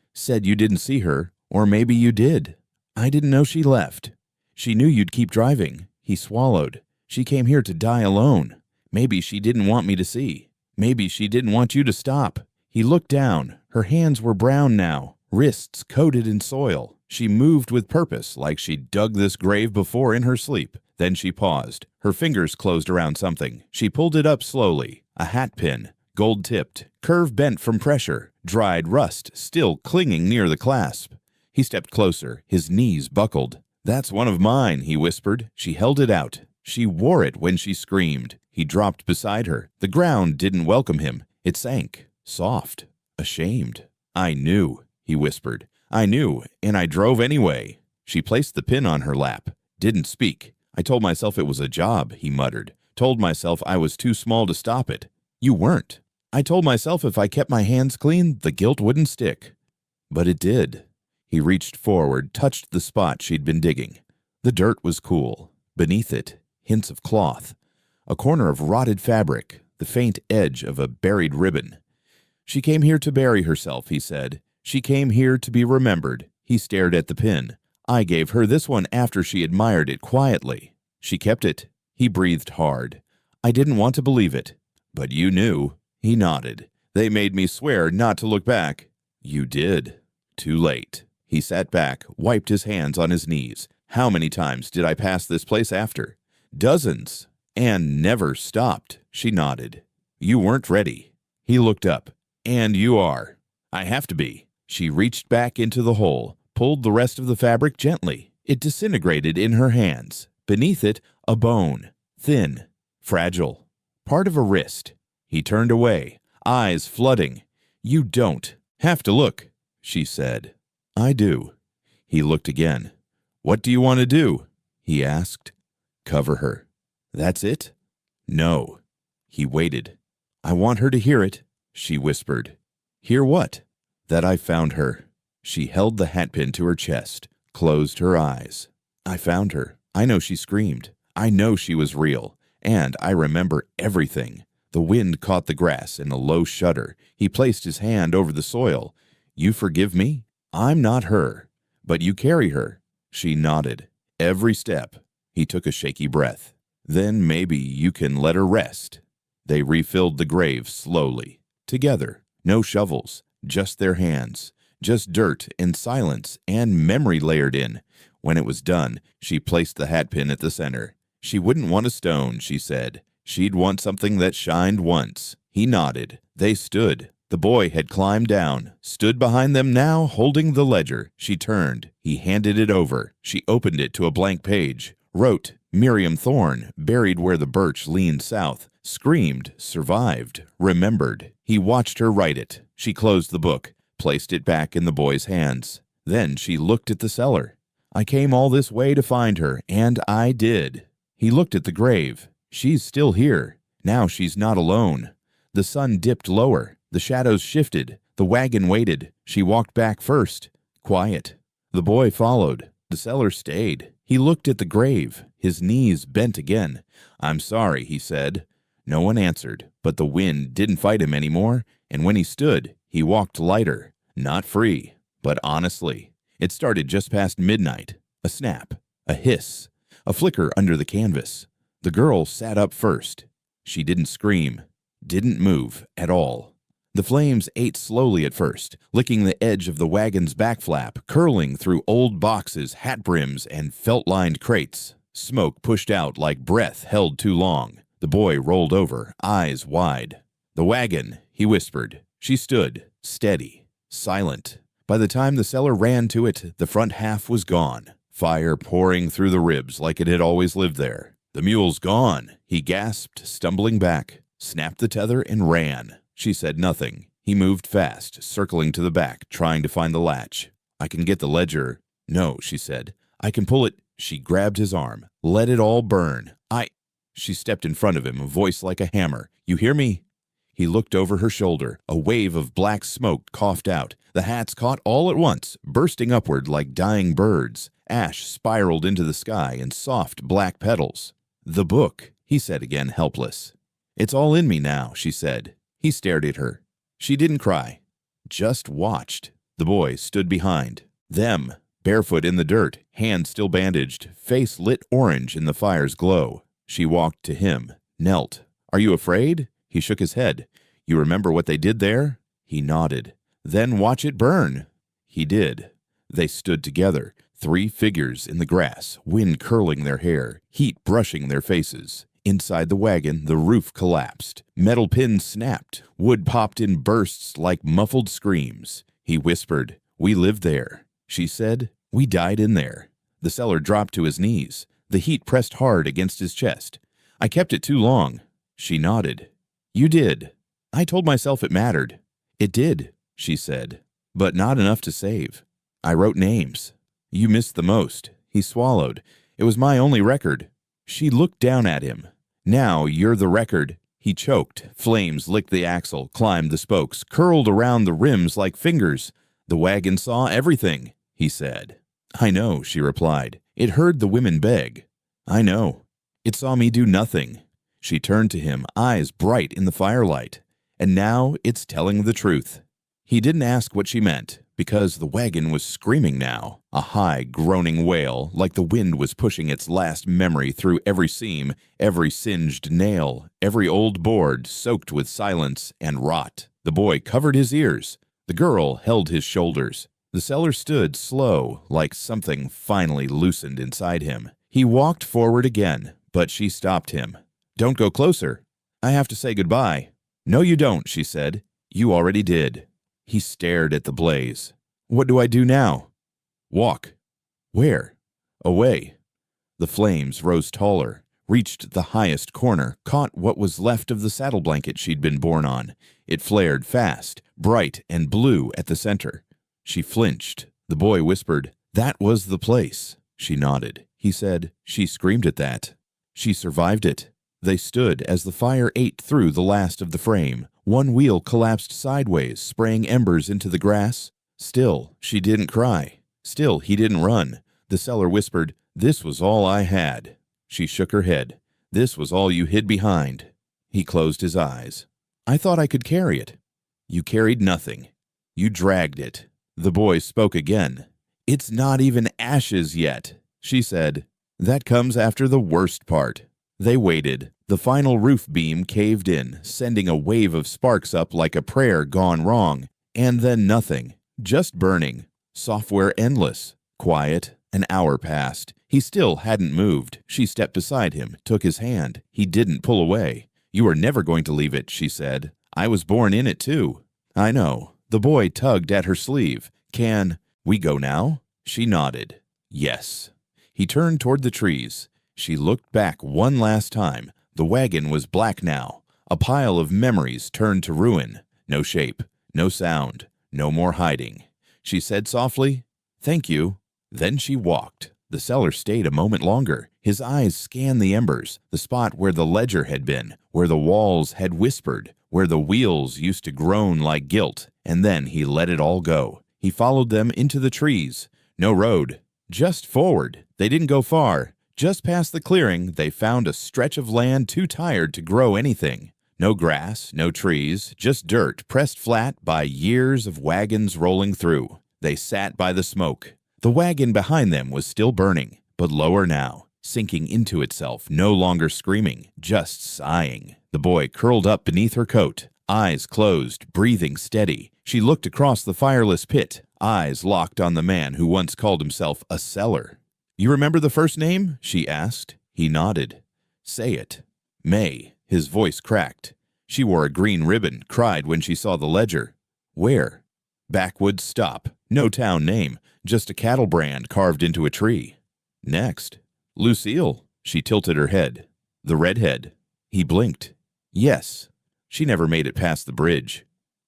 you didn't see her, or maybe you did. I didn't know she left. She knew you'd keep driving. He swallowed. She came here to die alone. Maybe she didn't want me to see. Maybe she didn't want you to stop. He looked down. Her hands were brown now, wrists coated in soil. She moved with purpose, like she'd dug this grave before in her sleep. Then she paused. Her fingers closed around something. She pulled it up slowly. A hat pin, gold-tipped, curve bent from pressure, dried rust still clinging near the clasp. He stepped closer, his knees buckled. That's one of mine, he whispered. She held it out. She wore it when she screamed. He dropped beside her. The ground didn't welcome him. It sank, soft, ashamed. I knew, he whispered. I knew, and I drove anyway. She placed the pin on her lap. Didn't speak. I told myself it was a job, he muttered. Told myself I was too small to stop it. You weren't. I told myself if I kept my hands clean, the guilt wouldn't stick. But it did. He reached forward, touched the spot she'd been digging. The dirt was cool. Beneath it, hints of cloth. A corner of rotted fabric, the faint edge of a buried ribbon. She came here to bury herself, he said. She came here to be remembered. He stared at the pin. I gave her this one after she admired it quietly. She kept it. He breathed hard. I didn't want to believe it. But you knew. He nodded. They made me swear not to look back. You did. Too late. He sat back, wiped his hands on his knees. How many times did I pass this place after? Dozens. And never stopped. She nodded. You weren't ready. He looked up. And you are. I have to be. She reached back into the hole, pulled the rest of the fabric gently. It disintegrated in her hands. Beneath it, a bone. Thin. Fragile. Part of a wrist. He turned away, eyes flooding. You don't have to look, she said. I do. He looked again. What do you want to do? He asked. Cover her. That's it? No. He waited. I want her to hear it, she whispered. Hear what? That I found her. She held the hatpin to her chest, closed her eyes. I found her. I know she screamed. I know she was real. And I remember everything. The wind caught the grass in a low shudder. He placed his hand over the soil. You forgive me? I'm not her. But you carry her. She nodded. Every step. He took a shaky breath. Then maybe you can let her rest. They refilled the grave slowly. Together. No shovels. Just their hands. Just dirt and silence and memory layered in. When it was done, she placed the hatpin at the center. She wouldn't want a stone, she said. She'd want something that shined once. He nodded. They stood. The boy had climbed down, stood behind them now, holding the ledger. She turned. He handed it over. She opened it to a blank page. Wrote, Miriam Thorne, buried where the birch leaned south. Screamed, survived, remembered. He watched her write it. She closed the book, placed it back in the boy's hands. Then she looked at the cellar. I came all this way to find her, and I did. He looked at the grave. She's still here. Now she's not alone. The sun dipped lower. The shadows shifted. The wagon waited. She walked back first. Quiet. The boy followed. The cellar stayed. He looked at the grave. His knees bent again. I'm sorry, he said. No one answered, but the wind didn't fight him anymore, and when he stood, he walked lighter. Not free, but honestly. It started just past midnight. A snap. A hiss. A flicker under the canvas. The girl sat up first. She didn't scream. Didn't move at all. The flames ate slowly at first, licking the edge of the wagon's back flap, curling through old boxes, hat brims, and felt-lined crates. Smoke pushed out like breath held too long. The boy rolled over, eyes wide. The wagon, he whispered. She stood, steady, silent. By the time the cellar ran to it, the front half was gone, fire pouring through the ribs like it had always lived there. The mule's gone, he gasped, stumbling back, snapped the tether and ran. She said nothing. He moved fast, circling to the back, trying to find the latch. I can get the ledger. No, she said. I can pull it. She grabbed his arm. Let it all burn. She stepped in front of him, a voice like a hammer. You hear me? He looked over her shoulder. A wave of black smoke coughed out. The hats caught all at once, bursting upward like dying birds. Ash spiraled into the sky in soft black petals. The book, he said again, helpless. It's all in me now, she said. He stared at her. She didn't cry, just watched. The boy stood behind them, barefoot in the dirt, hands still bandaged, face lit orange in the fire's glow. She walked to him, knelt. Are you afraid? He shook his head. You remember what they did there? He nodded. Then watch it burn. He did. They stood together, 3 figures in the grass, wind curling their hair, heat brushing their faces. Inside the wagon, the roof collapsed. Metal pins snapped. Wood popped in bursts like muffled screams. He whispered, We lived there. She said, We died in there. The cellar dropped to his knees. The heat pressed hard against his chest. I kept it too long. She nodded. You did. I told myself it mattered. It did, she said, but not enough to save. I wrote names. You missed the most. He swallowed. It was my only record. She looked down at him. Now you're the record. He choked. Flames licked the axle, climbed the spokes, curled around the rims like fingers. The wagon saw everything, he said. I know, she replied. It heard the women beg. I know. It saw me do nothing. She turned to him, eyes bright in the firelight. And now it's telling the truth. He didn't ask what she meant, because the wagon was screaming now, a high, groaning wail, like the wind was pushing its last memory through every seam, every singed nail, every old board soaked with silence and rot. The boy covered his ears. The girl held his shoulders. The cellar stood slow, like something finally loosened inside him. He walked forward again, but she stopped him. Don't go closer. I have to say goodbye. No, you don't, she said. You already did. He stared at the blaze. What do I do now? Walk. Where? Away. The flames rose taller, reached the highest corner, caught what was left of the saddle blanket she'd been born on. It flared fast, bright and blue at the center. She flinched. The boy whispered, That was the place. She nodded. He said, She screamed at that. She survived it. They stood as the fire ate through the last of the frame. One wheel collapsed sideways, spraying embers into the grass. Still, she didn't cry. Still, he didn't run. The cellar whispered, This was all I had. She shook her head. This was all you hid behind. He closed his eyes. I thought I could carry it. You carried nothing. You dragged it. The boy spoke again. It's not even ashes yet, she said. That comes after the worst part. They waited. The final roof beam caved in, sending a wave of sparks up like a prayer gone wrong. And then nothing. Just burning. Software endless. Quiet. An hour passed. He still hadn't moved. She stepped beside him, took his hand. He didn't pull away. You are never going to leave it, she said. I was born in it too. I know. The boy tugged at her sleeve. Can we go now? She nodded. Yes. He turned toward the trees. She looked back one last time. The wagon was black now. A pile of memories turned to ruin. No shape, no sound, no more hiding. She said softly, "Thank you." Then she walked. The seller stayed a moment longer. His eyes scanned the embers, the spot where the ledger had been, where the walls had whispered, where the wheels used to groan like guilt, and then he let it all go. He followed them into the trees. No road, just forward. They didn't go far. Just past the clearing, they found a stretch of land too tired to grow anything. No grass, no trees, just dirt pressed flat by years of wagons rolling through. They sat by the smoke. The wagon behind them was still burning, but lower now, sinking into itself, no longer screaming, just sighing. The boy curled up beneath her coat, eyes closed, breathing steady. She looked across the fireless pit, eyes locked on the man who once called himself a seller. "You remember the first name?" she asked. He nodded. "Say it." May. His voice cracked. She wore a green ribbon, cried when she saw the ledger. "Where?" "Backwoods Stop. No town name, just a cattle brand carved into a tree." "Next." "Lucille." She tilted her head. "The redhead." He blinked. "Yes." She never made it past the bridge.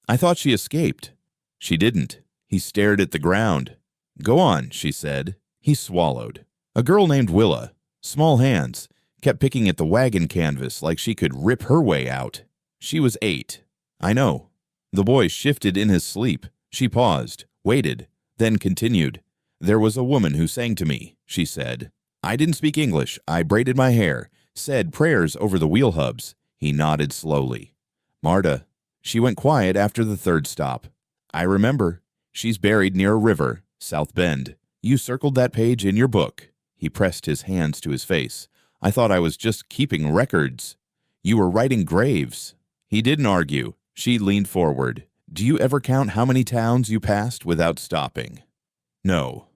"I thought she escaped." "She didn't." He stared at the ground. "Go on," she said. He swallowed. "A girl named Willa. Small hands. Kept picking at the wagon canvas like she could rip her way out. She was 8. I know." The boy shifted in his sleep. She paused, waited, then continued. "There was a woman who sang to me," she said. "I didn't speak English. I braided my hair, said prayers over the wheel hubs." He nodded slowly. "Marta. She went quiet after the 3rd stop. I remember. She's buried near a river, South Bend. You circled that page in your book." He pressed his hands to his face. "I thought I was just keeping records." "You were writing graves." He didn't argue. She leaned forward. "Do you ever count how many towns you passed without stopping?" "No."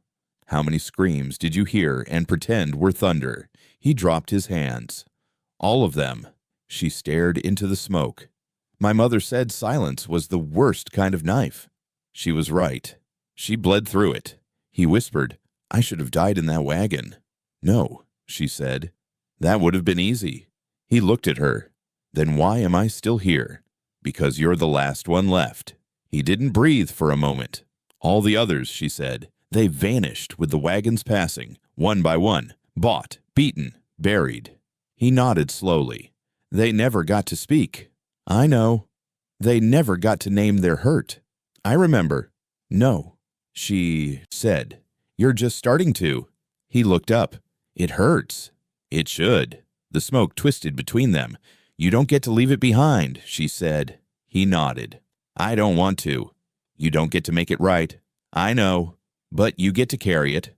"How many screams did you hear and pretend were thunder?" He dropped his hands. "All of them." She stared into the smoke. "My mother said silence was the worst kind of knife." She was right. She bled through it. He whispered, "I should have died in that wagon." "No," she said. "That would have been easy." He looked at her. "Then why am I still here?" "Because you're the last one left." He didn't breathe for a moment. "All the others," she said, "they vanished with the wagons passing, one by one, bought, beaten, buried." He nodded slowly. "They never got to speak." "I know." "They never got to name their hurt." "I remember." "No," she said. "You're just starting to." He looked up. "It hurts." "It should." The smoke twisted between them. "You don't get to leave it behind," she said. He nodded. "I don't want to." "You don't get to make it right." "I know. But you get to carry it."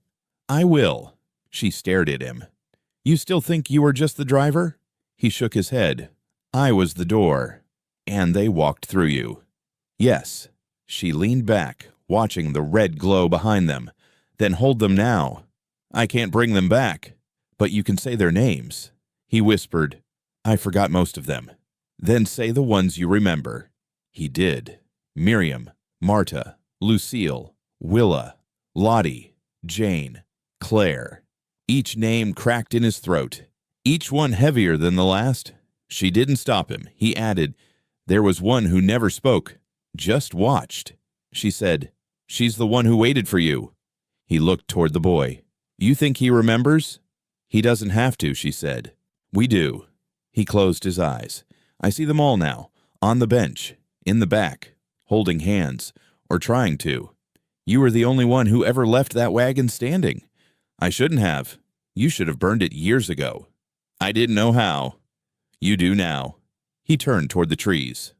"I will." She stared at him. "You still think you were just the driver?" He shook his head. "I was the door." "And they walked through you." "Yes." She leaned back, watching the red glow behind them. "Then hold them now." "I can't bring them back." "But you can say their names." He whispered, "I forgot most of them." "Then say the ones you remember." He did. Miriam, Marta, Lucille, Willa, Lottie, Jane, Claire. Each name cracked in his throat, each one heavier than the last. She didn't stop him. He added, "There was one who never spoke, just watched." She said, "She's the one who waited for you." He looked toward the boy. "You think he remembers?" "He doesn't have to," she said. "We do." He closed his eyes. "I see them all now, on the bench, in the back, holding hands, or trying to. You were the only one who ever left that wagon standing. I shouldn't have. You should have burned it years ago." "I didn't know how." "You do now." He turned toward the trees.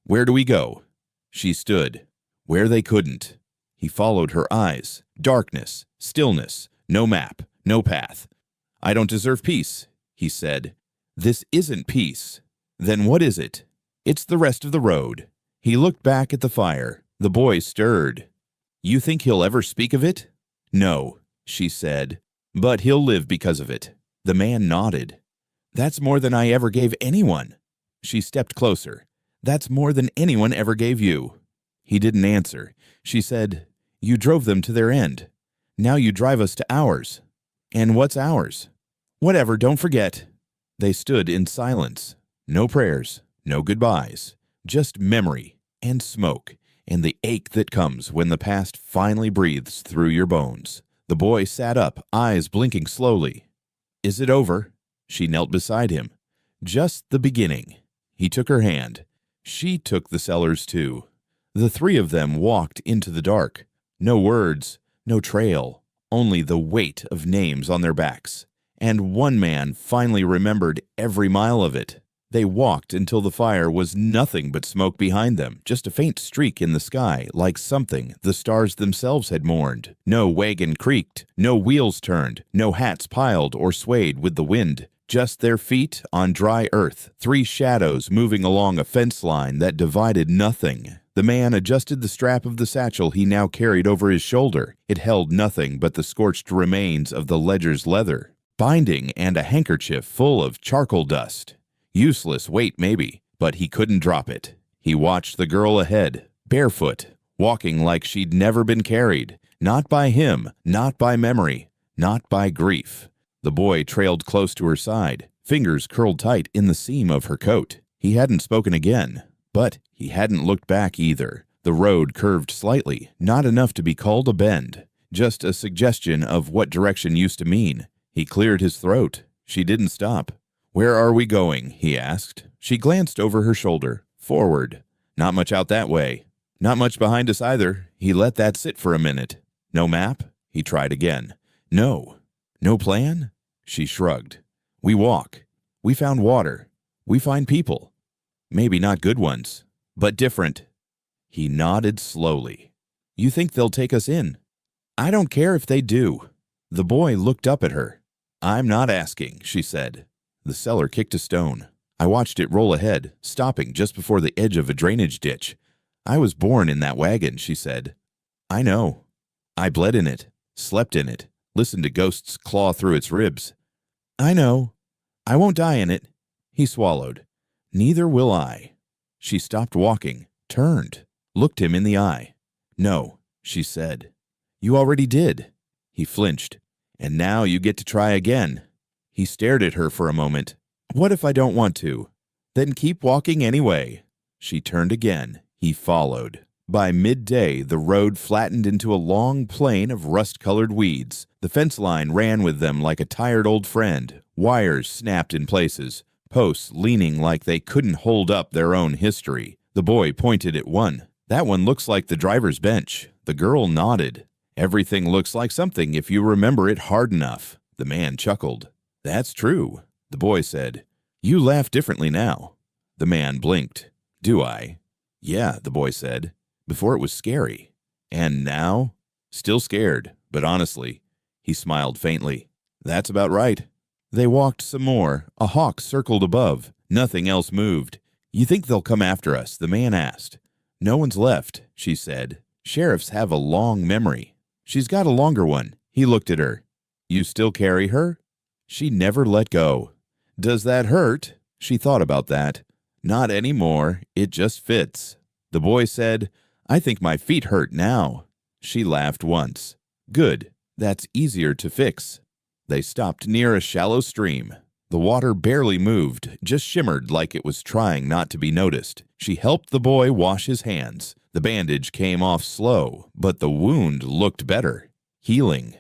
"Where do we go?" She stood. where they couldn't. He followed her eyes. Darkness, stillness, no map, no path. I don't deserve peace, he said. This isn't peace. Then what is it? It's the rest of the road. He looked back at the fire. The boy stirred. You think he'll ever speak of it? No, she said, but he'll live because of it. The man nodded. That's more than I ever gave anyone. She stepped closer. That's more than anyone ever gave you. He didn't answer. She said, You drove them to their end. Now you drive us to ours. And what's ours? Whatever, don't forget. They stood in silence. No prayers, no goodbyes, just memory and smoke and the ache that comes when the past finally breathes through your bones. The boy sat up, eyes blinking slowly. Is it over? She knelt beside him. Just the beginning. He took her hand. She took the Sellers too. The three of them walked into the dark. No words, no trail, only the weight of names on their backs. And one man finally remembered every mile of it. They walked until the fire was nothing but smoke behind them, just a faint streak in the sky, like something the stars themselves had mourned. No wagon creaked, no wheels turned, no hats piled or swayed with the wind. Just their feet on dry earth, three shadows moving along a fence line that divided nothing. The man adjusted the strap of the satchel he now carried over his shoulder. It held nothing but the scorched remains of the ledger's leather, binding, and a handkerchief full of charcoal dust. Useless weight, maybe, but he couldn't drop it. He watched the girl ahead, barefoot, walking like she'd never been carried. Not by him, not by memory, not by grief. The boy trailed close to her side, fingers curled tight in the seam of her coat. He hadn't spoken again, but he hadn't looked back either. The road curved slightly, not enough to be called a bend, just a suggestion of what direction used to mean. He cleared his throat. She didn't stop. Where are we going? He asked. She glanced over her shoulder. Forward. Not much out that way. Not much behind us either. He let that sit for a minute. No map? He tried again. No. No plan? She shrugged. We walk. We found water. We find people. Maybe not good ones, but different. He nodded slowly. You think they'll take us in? I don't care if they do. The boy looked up at her. I'm not asking, she said. The seller kicked a stone. I watched it roll ahead, stopping just before the edge of a drainage ditch. I was born in that wagon, she said. I know. I bled in it, slept in it, listened to ghosts claw through its ribs. I know. I won't die in it. He swallowed. Neither will I. She stopped walking, turned, looked him in the eye. No, she said. You already did. He flinched. And now you get to try again. He stared at her for a moment. What if I don't want to? Then keep walking anyway. She turned again. He followed. By midday, the road flattened into a long plain of rust-colored weeds. The fence line ran with them like a tired old friend. Wires snapped in places, posts leaning like they couldn't hold up their own history. The boy pointed at one. That one looks like the driver's bench. The girl nodded. Everything looks like something if you remember it hard enough. The man chuckled. That's true, the boy said. You laugh differently now. The man blinked. Do I? Yeah, the boy said. Before it was scary. And now? Still scared, but honestly. He smiled faintly. That's about right. They walked some more. A hawk circled above. Nothing else moved. You think they'll come after us? The man asked. No one's left, she said. Sheriffs have a long memory. She's got a longer one. He looked at her. You still carry her? She never let go. Does that hurt? She thought about that. Not anymore. It just fits. The boy said, I think my feet hurt now. She laughed once. Good. That's easier to fix. They stopped near a shallow stream. The water barely moved, just shimmered like it was trying not to be noticed. She helped the boy wash his hands. The bandage came off slow, but the wound looked better. Healing.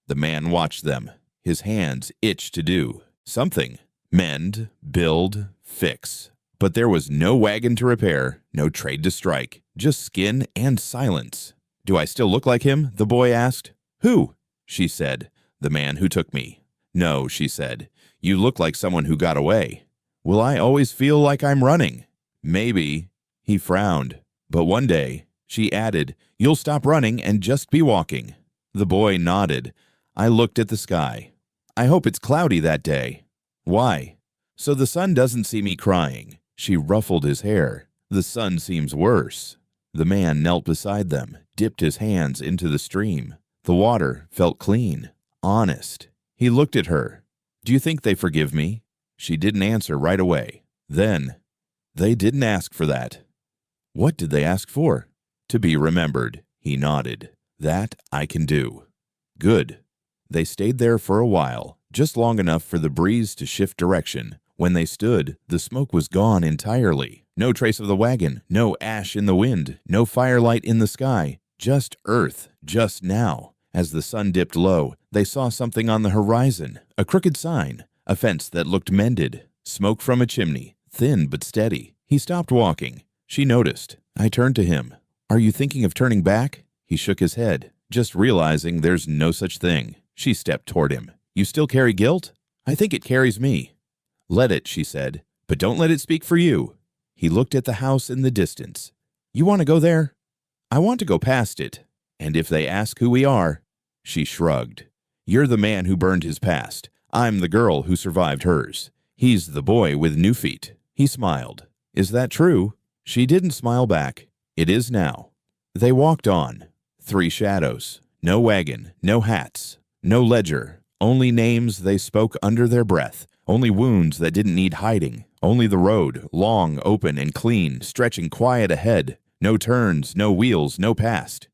The man watched them. His hands itched to do something. Mend, build, fix. But there was no wagon to repair, no trade to strike, just skin and silence. Do I still look like him? The boy asked. Who? She said. The man who took me. No, she said. You look like someone who got away. Will I always feel like I'm running? Maybe. He frowned. But one day, She added, "You'll stop running and just be walking." The boy nodded. I looked at the sky. "I hope it's cloudy that day." "Why?" "So the sun doesn't see me crying." She ruffled his hair. "The sun seems worse." The man knelt beside them, dipped his hands into the stream. The water felt clean, honest. He looked at her. "Do you think they forgive me?" She didn't answer right away. Then, "They didn't ask for that." "What did they ask for?" "To be remembered." He nodded. "That I can do." "Good." They stayed there for a while, just long enough for the breeze to shift direction. When they stood, the smoke was gone entirely. No trace of the wagon, no ash in the wind, no firelight in the sky, just earth, just now. As the sun dipped low, they saw something on the horizon, a crooked sign, a fence that looked mended, smoke from a chimney, thin but steady. He stopped walking. She noticed. I turned to him. "Are you thinking of turning back?" He shook his head, just realizing there's no such thing. She stepped toward him. "You still carry guilt?" "I think it carries me." "Let it," she said, "but don't let it speak for you." He looked at the house in the distance. "You want to go there?" "I want to go past it." "And if they ask who we are?" She shrugged. "You're the man who burned his past. I'm the girl who survived hers. He's the boy with new feet." He smiled. "Is that true?" She didn't smile back. "It is now." They walked on. 3 shadows. No wagon, no hats, no ledger. Only names they spoke under their breath. Only wounds that didn't need hiding. Only the road, long, open, and clean, stretching quiet ahead. No turns, no wheels, no past.